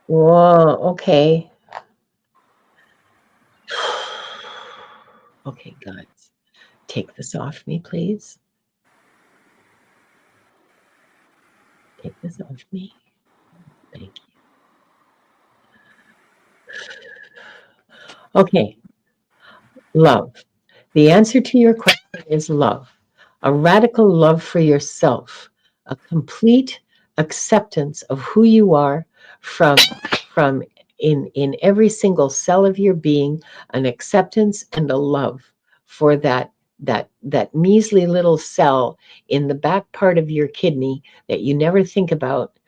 Whoa, okay. Okay, guys, take this off me, please. Take this off me. Thank you. Okay. Love. The answer to your question is love. A radical love for yourself, a complete acceptance of who you are from in every single cell of your being, an acceptance and a love for that measly little cell in the back part of your kidney that you never think about,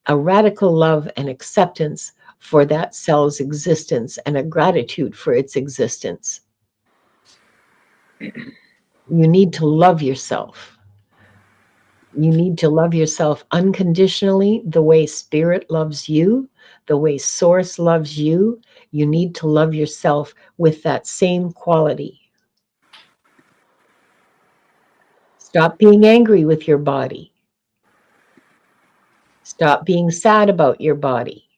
a radical love and acceptance for that cell's existence and a gratitude for its existence. You need to love yourself. You need to love yourself unconditionally, the way spirit loves you, the way source loves you. You need to love yourself with that same quality. Stop being angry with your body. Stop being sad about your body.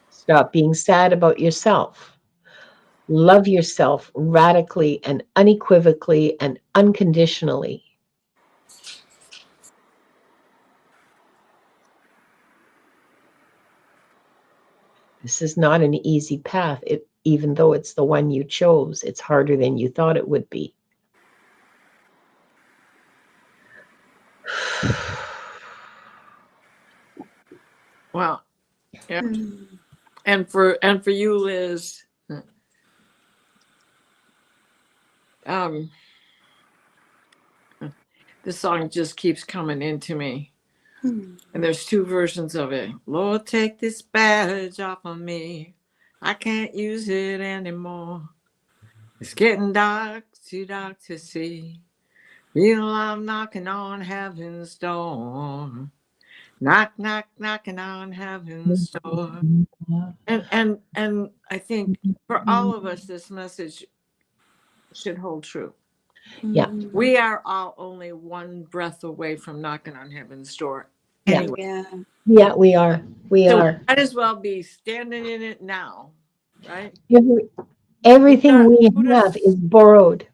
Stop being sad about yourself. Love yourself radically and unequivocally and unconditionally. This is not an easy path. Even though it's the one you chose, it's harder than you thought it would be. Well, yeah. And for you, Liz, this song just keeps coming into me. And there's two versions of it. Lord, take this badge off of me. I can't use it anymore. It's getting dark, too dark to see. Feel I'm knocking on heaven's door. Knock, knock, knocking on heaven's door. And I think for all of us, this message should hold true. Yeah. We are all only one breath away from knocking on heaven's door. Anyway. Yeah, we are. We are. Might as well be standing in it now, right? Everything we have is borrowed.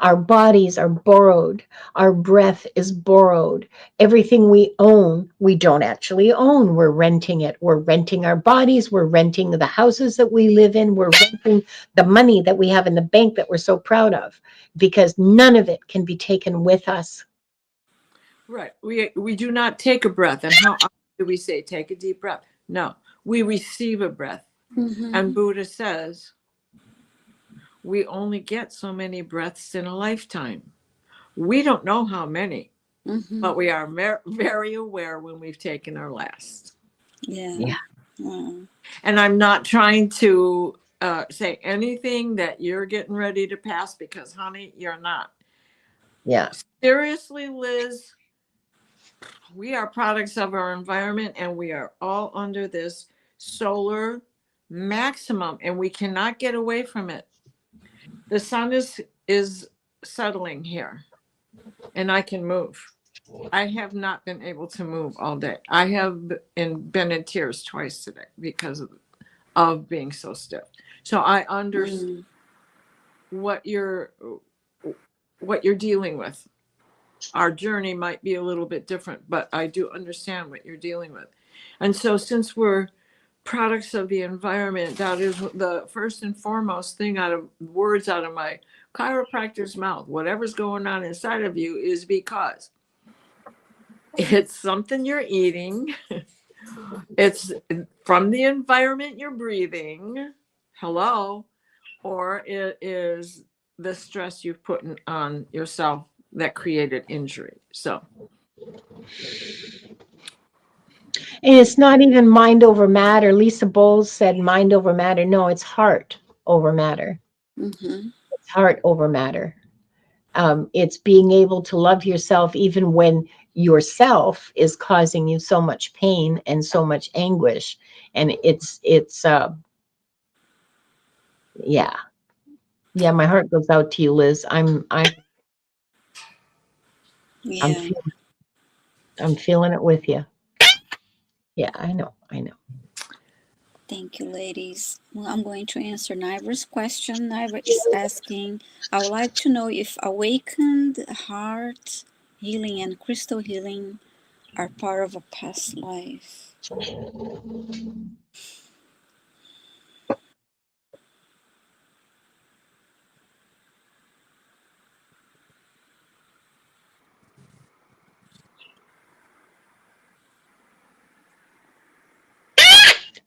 Our bodies are borrowed. Our breath is borrowed. Everything we own, we don't actually own. We're renting it. We're renting our bodies. We're renting the houses that we live in. We're renting the money that we have in the bank that we're so proud of, because none of it can be taken with us. Right. We do not take a breath. And how often do we say, take a deep breath? No, we receive a breath. And Buddha says, we only get so many breaths in a lifetime. We don't know how many, but we are very aware when we've taken our last. Yeah. And I'm not trying to say anything that you're getting ready to pass, because, honey, you're not. Yeah. Seriously, Liz, we are products of our environment, and we are all under this solar maximum, and we cannot get away from it. The sun is settling here, and I can move. I have not been able to move all day. I have been in tears twice today because of being so stiff. So I understand what you're dealing with. Our journey might be a little bit different, but I do understand what you're dealing with. And so since we're products of the environment, that is the first and foremost thing words out of my chiropractor's mouth. Whatever's going on inside of you is because it's something you're eating. It's from the environment you're breathing. Hello. or it is the stress you've put on yourself that created injury. So, And it's not even mind over matter. Lisa Bowles said mind over matter. No, it's heart over matter. Mm-hmm. It's heart over matter. It's being able to love yourself even when yourself is causing you so much pain and so much anguish. And yeah. Yeah, my heart goes out to you, Liz. I'm Yeah. feeling I'm feeling it with you. Yeah, I know. I know. Thank you, ladies. Well, I'm going to answer Niver's question. Niver is asking, I would like to know if awakened heart healing and crystal healing are part of a past life.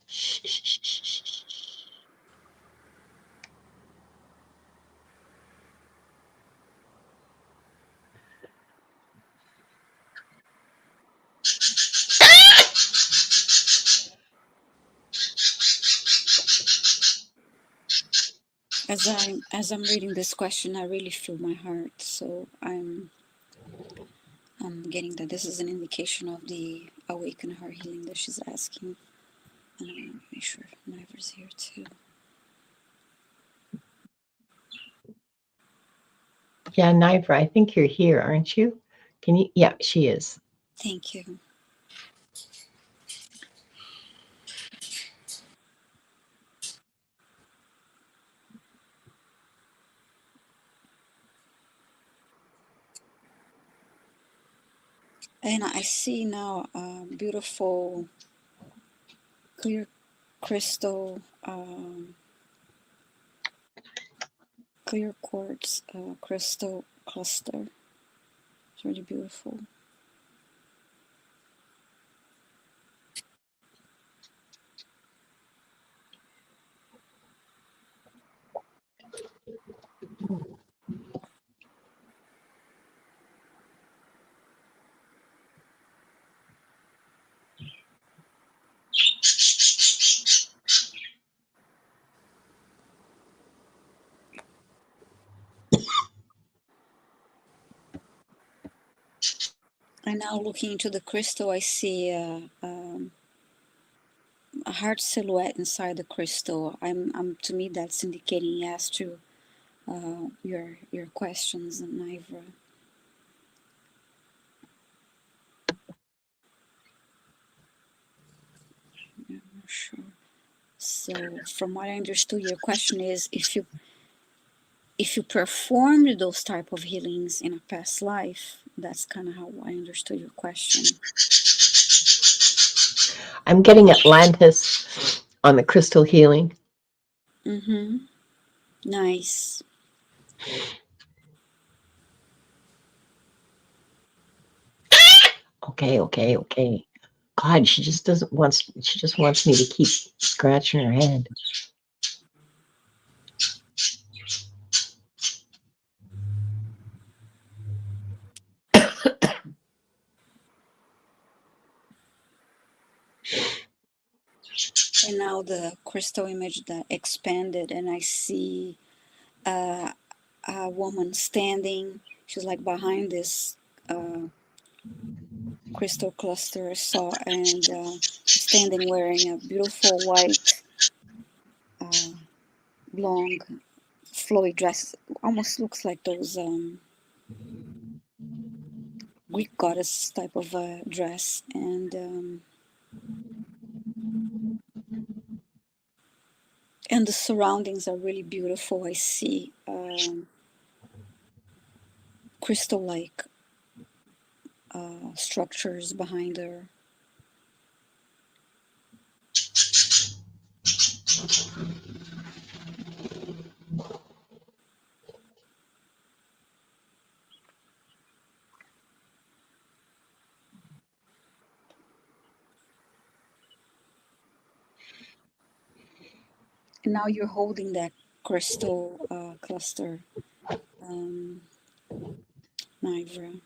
Shh, shh, shh, shh, shh. As I'm reading this question, I really feel my heart. So I'm getting that this is an indication of the awakened heart healing that she's asking. And I'm gonna make sure Niver's here too. Yeah, Nivra, I think you're here, aren't you? Can you? Yeah, she is. Thank you. And I see now a beautiful clear crystal, clear quartz crystal cluster. It's really beautiful. And now looking into the crystal, I see a heart silhouette inside the crystal. To me, that's indicating yes to your questions, Nivra. I'm not sure. So, from what I understood, your question is if you performed those type of healings in a past life. That's kind of how I understood your question. I'm getting Atlantis on the crystal healing. Mm-hmm. Nice. Okay, okay, okay. God, she just wants me to keep scratching her head. And now the crystal image that expanded, and I see uh, a woman standing. She's like behind this uh, crystal cluster I saw, and she's standing wearing a beautiful white, uh, long, flowy dress. Almost looks like those Greek goddess type of dress, and the surroundings are really beautiful. I see crystal-like structures behind her. And now you're holding that crystal cluster, Nivra.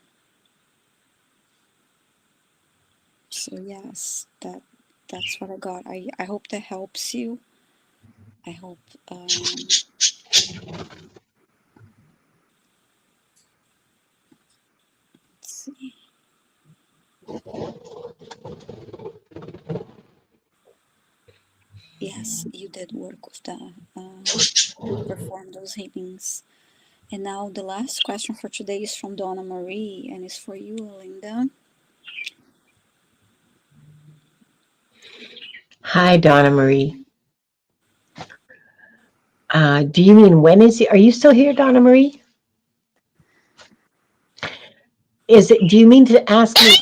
So yes, that's what I got. I hope that helps you. I hope let's see. Yes, you did work with the perform those healings. And now the last question for today is from Donna Marie, and it's for you, Linda. Hi, Donna Marie. Do you mean when is it? Are you still here, Donna Marie? Do you mean to ask me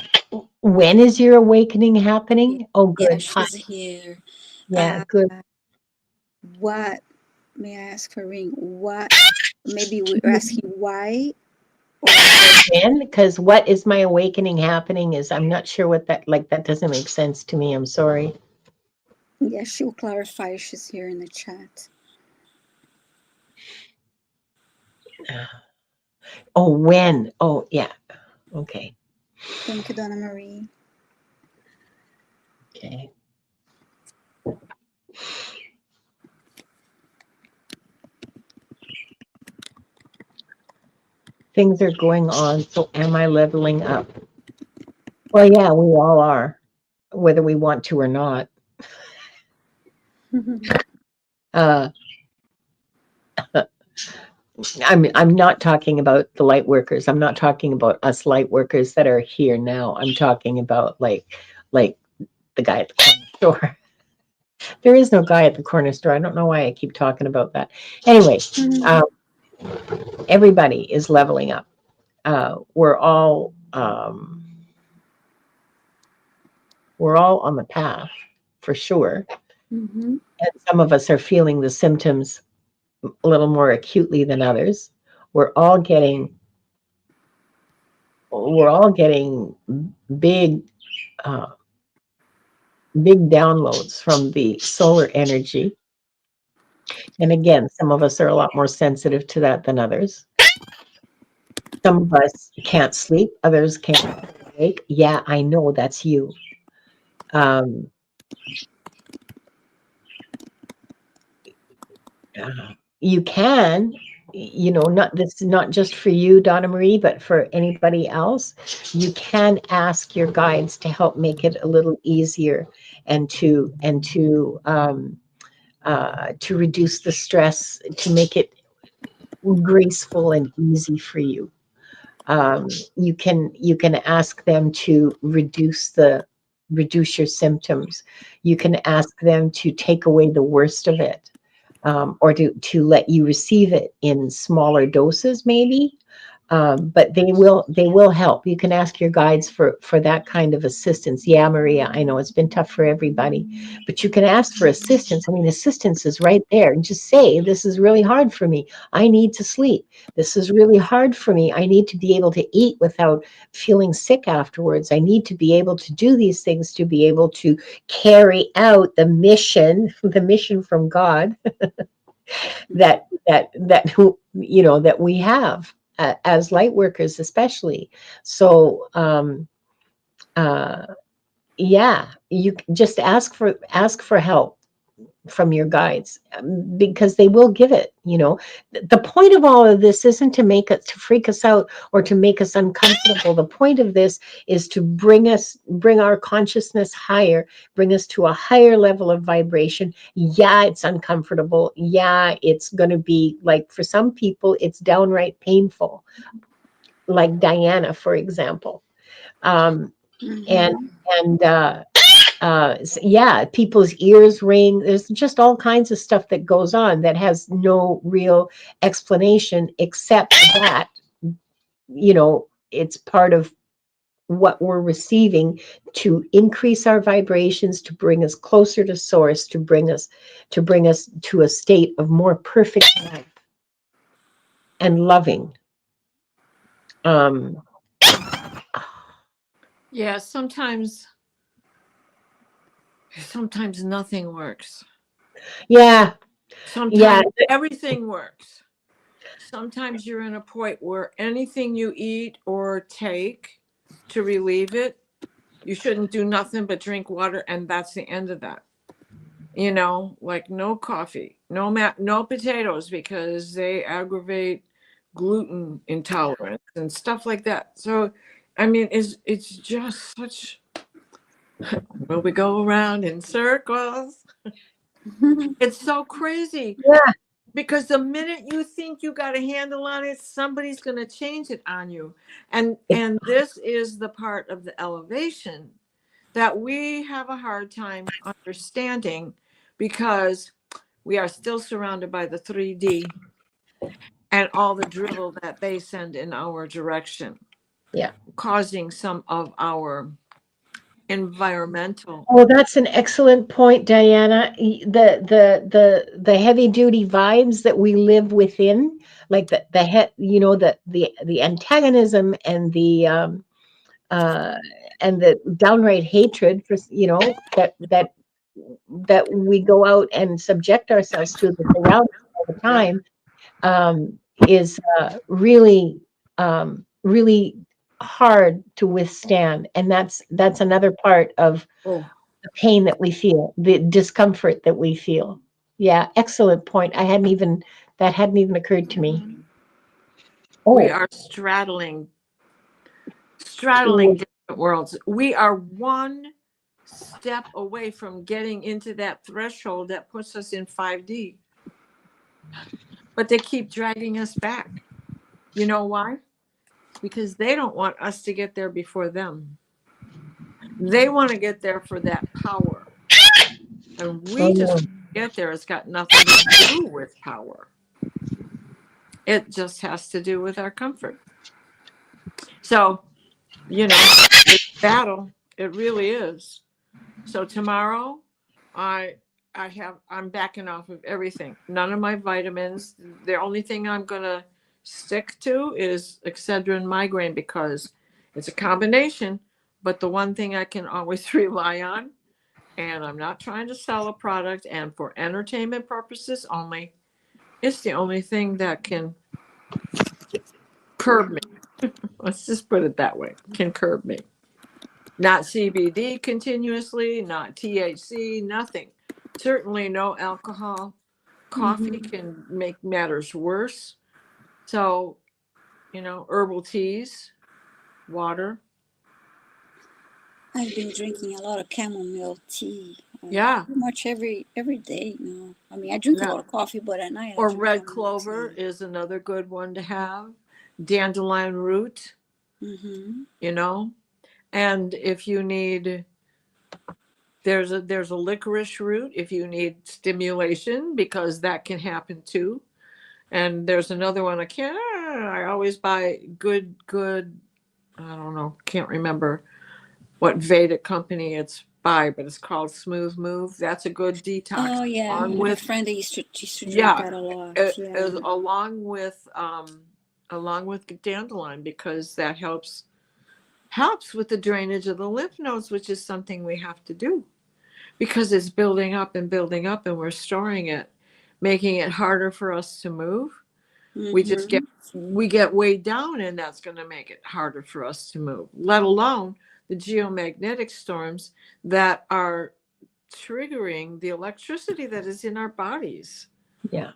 when is your awakening happening? Oh, Yeah, good. Hi. she's here. Yeah, good. What may I ask for ring? What maybe we're asking why or When? Because what is my awakening happening is I'm not sure what that doesn't make sense to me. I'm sorry. yeah, she'll clarify. She's here in the chat. Oh, when? Oh, yeah. Okay. Thank you, Donna Marie. Okay. Things are going on, so am I leveling up? Well, yeah, we all are, whether we want to or not. Uh, I'm not talking about the light workers. I'm not talking about us light workers that are here now. I'm talking about like the guy at the corner store. There is no guy at the corner store. I don't know why I keep talking about that. Anyway, everybody is leveling up. We're all on the path for sure. And some of us are feeling the symptoms a little more acutely than others. We're all getting big big downloads from the solar energy. And again, some of us are a lot more sensitive to that than others. Some of us can't sleep, others can't wake. Yeah, I know that's you. Um, you can, not this is not just for you, Donna Marie, but for anybody else. You can ask your guides to help make it a little easier and to reduce the stress, to make it graceful and easy for you. You can ask them to reduce your symptoms. You can ask them to take away the worst of it, or to let you receive it in smaller doses, maybe. But they will help. You can ask your guides for that kind of assistance. Yeah, Maria, I know it's been tough for everybody, but you can ask for assistance. I mean, assistance is right there. And just say, this is really hard for me. I need to sleep. This is really hard for me. I need to be able to eat without feeling sick afterwards. I need to be able to do these things to be able to carry out the mission, the mission from God that we have as light workers, especially. So yeah, you just ask for help from your guides, because they will give it. The point of all of this isn't to freak us out or to make us uncomfortable. The point of this is to bring our consciousness higher, bring us to a higher level of vibration. Yeah, it's uncomfortable. Yeah, it's going to be, like, for some people it's downright painful, like Diana, for example. And yeah, people's ears ring. There's just all kinds of stuff that goes on that has no real explanation, except that, it's part of what we're receiving to increase our vibrations, to bring us closer to source, to bring us to a state of more perfect life and loving. Yeah, sometimes nothing works. Yeah. Yeah. Sometimes everything works. Sometimes you're in a point where anything you eat or take to relieve it, you shouldn't do nothing but drink water, and that's the end of that. You know, like no coffee, no potatoes because they aggravate gluten intolerance and stuff like that. So, I mean, it's just such. Will we go around in circles? It's so crazy Yeah. because the minute you think you got a handle on it, somebody's going to change it on you. And this is the part of the elevation that we have a hard time understanding because we are still surrounded by the 3D and all the drivel that they send in our direction, Yeah. causing some of our environmental. Oh, that's an excellent point, Diana. The heavy duty vibes that we live within, like the antagonism uh, and the downright hatred for that we go out and subject ourselves to that's around us all the Yeah. time, is really hard to withstand, and that's another part of Oh, the pain that we feel, the discomfort that we feel. Yeah, excellent point. That hadn't even occurred to me. we Oh, are straddling to different worlds. We are one step away from getting into that threshold that puts us in 5D, but they keep dragging us back. You know why? Because they don't want us to get there before them. They want to get there for that power. And we just oh, get there. It's got nothing to do with power. It just has to do with our comfort. So, it's battle. It really is. So tomorrow, I I'm backing off of everything. None of my vitamins. The only thing I'm gonna stick to is Excedrin migraine because it's a combination. But the one thing I can always rely on, and I'm not trying to sell a product, and for entertainment purposes only, it's the only thing that can curb me. Let's just put it that way. Can curb me. Not CBD continuously, not THC, nothing. Certainly no alcohol. Coffee Mhm. can make matters worse. So, herbal teas, water. I've been drinking a lot of chamomile tea, Yeah. pretty much every day now. I mean, I drink a Yeah. lot of coffee, but at night I Or drink red chamomile clover tea. is another good one to have. Dandelion root, Mm-hmm. you know. And if you need there's a licorice root if you need stimulation because that can happen too. And there's another one I always buy good I don't know, can't remember what Vedic company it's by, but it's called Smooth Move. That's a good detox Oh yeah, along I have a with friend that used to drink yeah, that a lot. it Yeah. is along with dandelion because that helps with the drainage of the lymph nodes, which is something we have to do because it's building up and we're storing it, making it harder for us to move. We just Mm-hmm. get weighed down, and that's going to make it harder for us to move, let alone the geomagnetic storms that are triggering the electricity that is in our bodies. yeah.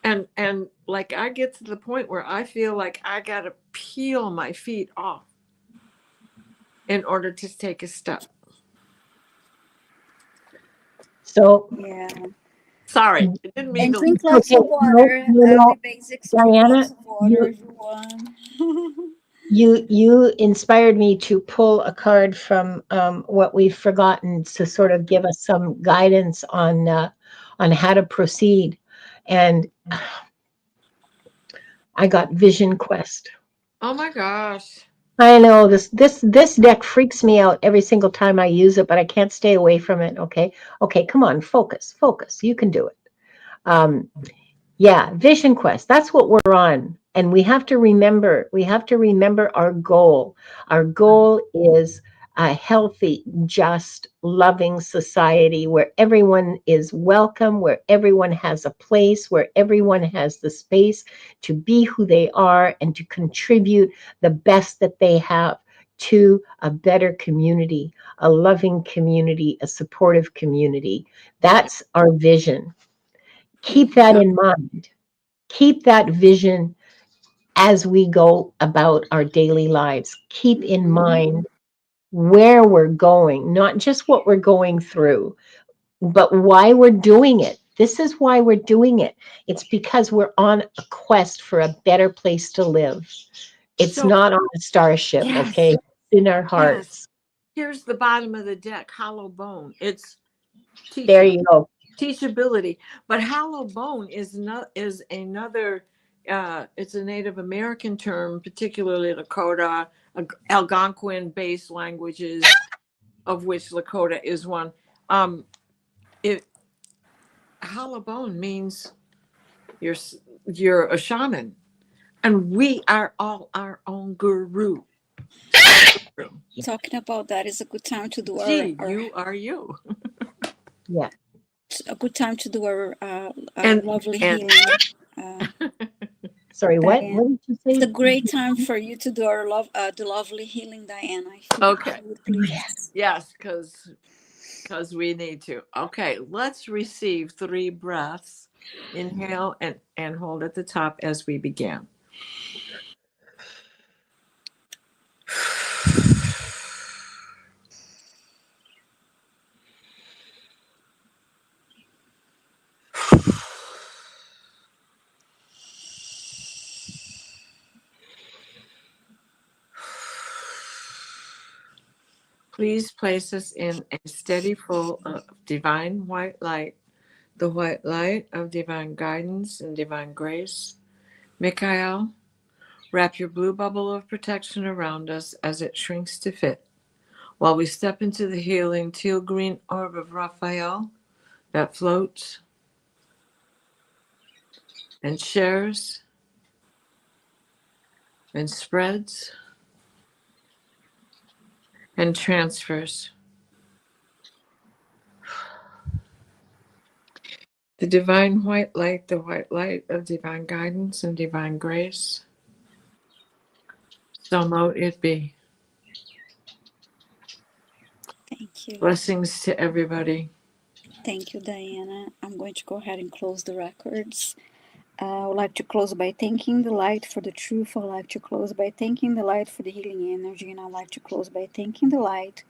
And like I get to the point where I feel like I got to peel my feet off in order to take a step. So, Yeah. Sorry, I didn't mean And to. drink lots okay, of no, water. no, The no, basics: drink lots Diana, of water, you everyone. you inspired me to pull a card from what we've forgotten to sort of give us some guidance on how to proceed. And I got Vision Quest. Oh my gosh. I know this deck freaks me out every single time I use it, but I can't stay away from it. Okay, okay, come on, focus. You can do it. Um, Yeah, Vision Quest. That's what we're on. And we have to remember our goal. Our goal is a healthy, just, loving society where everyone is welcome, where everyone has a place, where everyone has the space to be who they are and to contribute the best that they have to a better community, a loving community, a supportive community. That's our vision. Keep that in mind. Keep that vision as we go about our daily lives. Keep in mind where we're going, not just what we're going through, but why we're doing it. This is why we're doing it. It's because we're on a quest for a better place to live. It's not on a starship, okay? It's in our hearts. Here's the bottom of the deck, hollow bone. It's there you go. Teachability. But hollow bone is another it's a Native American term, particularly Lakota, Algonquin-based languages, of which Lakota is one. Hollow bone means you're a shaman, and we are all our own guru. Talking about that is a good time to do you are you. Yeah. A good time to do our lovely healing. Sorry, what did you say? It's a great time for you to do our the lovely healing, Diana. Okay. Yes, because we need to. Okay, let's receive 3 breaths. Inhale and hold at the top as we begin. Please place us in a steady flow of divine white light, the white light of divine guidance and divine grace. Michael, wrap your blue bubble of protection around us as it shrinks to fit, while we step into the healing teal green orb of Raphael that floats and shares and spreads and transfers. The divine white light, the white light of divine guidance and divine grace. So mote it be. Thank you. Blessings to everybody. Thank you, Diana. I'm going to go ahead and close the records. I would like to close by thanking the light for the truth. I would like to close by thanking the light for the healing energy. And I would like to close by thanking the light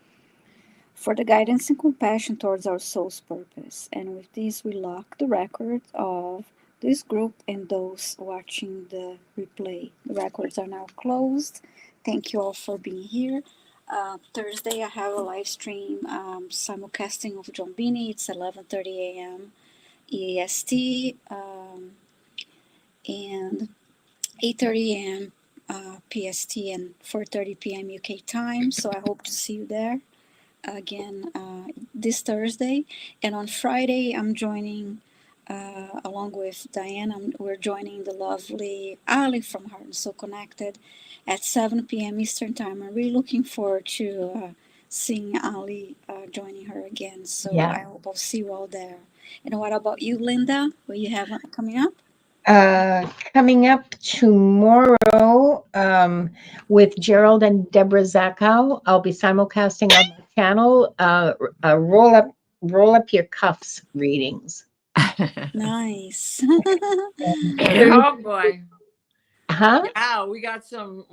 for the guidance and compassion towards our soul's purpose. And with this, we lock the record of this group and those watching the replay. The records are now closed. Thank you all for being here. Thursday, I have a live stream simulcasting of John Beanie. It's 11:30 a.m. EST and 8:30 a.m. PST and 4:30 p.m. UK time. So I hope to see you there again this Thursday. And on Friday, I'm joining along with Diana. We're joining the lovely Ali from Heart and Soul Connected at 7 p.m. Eastern time. I'm really looking forward to seeing Ali joining her again. So I hope I'll see you all there. And what about you, Linda? What you have coming up? Coming up tomorrow with Gerald and Deborah Zakow, I'll be simulcasting on the channel roll up your cuffs readings. Nice. Oh boy. Huh? Yeah, we got some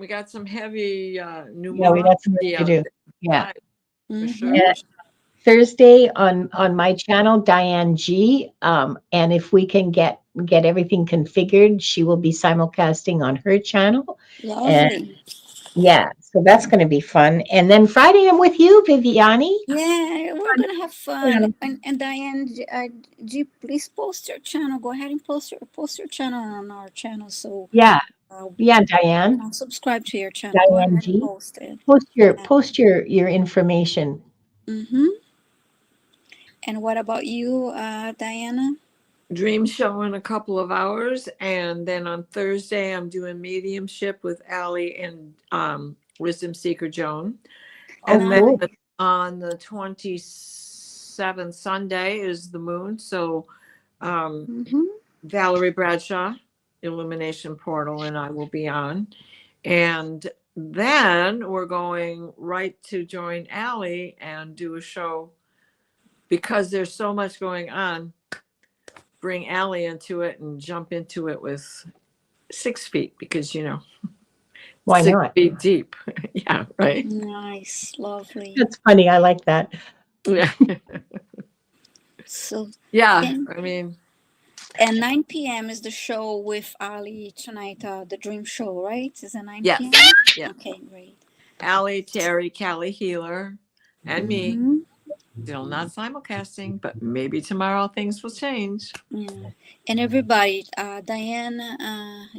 heavy numerology. Yeah, we got some work to do. Yeah. For sure. Thursday on my channel, Diane G. And if we can get everything configured, she will be simulcasting on her channel. Lovely. And yeah, so that's going to be fun. And then Friday, I'm with you, Viviane. Yeah, we're going to have fun. And Diane G, please post your channel. Go ahead and post your channel on our channel. So yeah, Diane. I'll subscribe to your channel. Diane Go ahead G. and post it. Post your information. Mm-hmm. And what about you, Diana? Dream show in a couple of hours, and then on Thursday I'm doing mediumship with Ali and Wisdom Seeker Joan. And then cool. on the 27th Sunday is the moon. So Valerie Bradshaw, Illumination Portal, and I will be on. And then we're going right to join Allie and do a show, because there's so much going on. Bring Allie into it and jump into it with 6 feet, because, you know, Why 6 not? feet deep. Yeah, right. Nice, lovely. That's funny. I like that. Yeah. So Yeah, and, I mean, and 9 p.m. is the show with Ali tonight, the Dream Show, right? Is it 9 yes. p.m.? Yeah. Okay, great. Allie, Terry, Callie Healer, and me. Mhm. Still not simulcasting, but maybe tomorrow things will change. Yeah. And everybody, Diane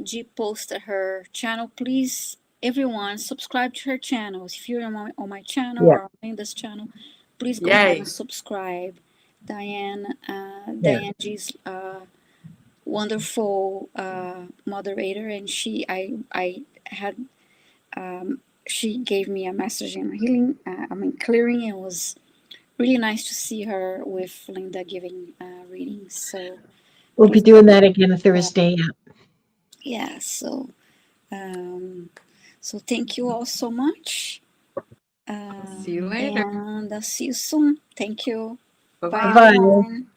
G posted her channel. Please, everyone, subscribe to her channel. If you're on my channel Yeah. or on Linda's channel, please go ahead Yay. and subscribe. Yeah. Diane G's wonderful moderator, and I had she gave me a message in healing. Clearing. It was really nice to see her with Linda giving readings. So We'll be please doing that again Thursday. yeah. So so thank you all so much. See you later. And I'll see you soon. Thank you. Bye-bye. Bye, everyone.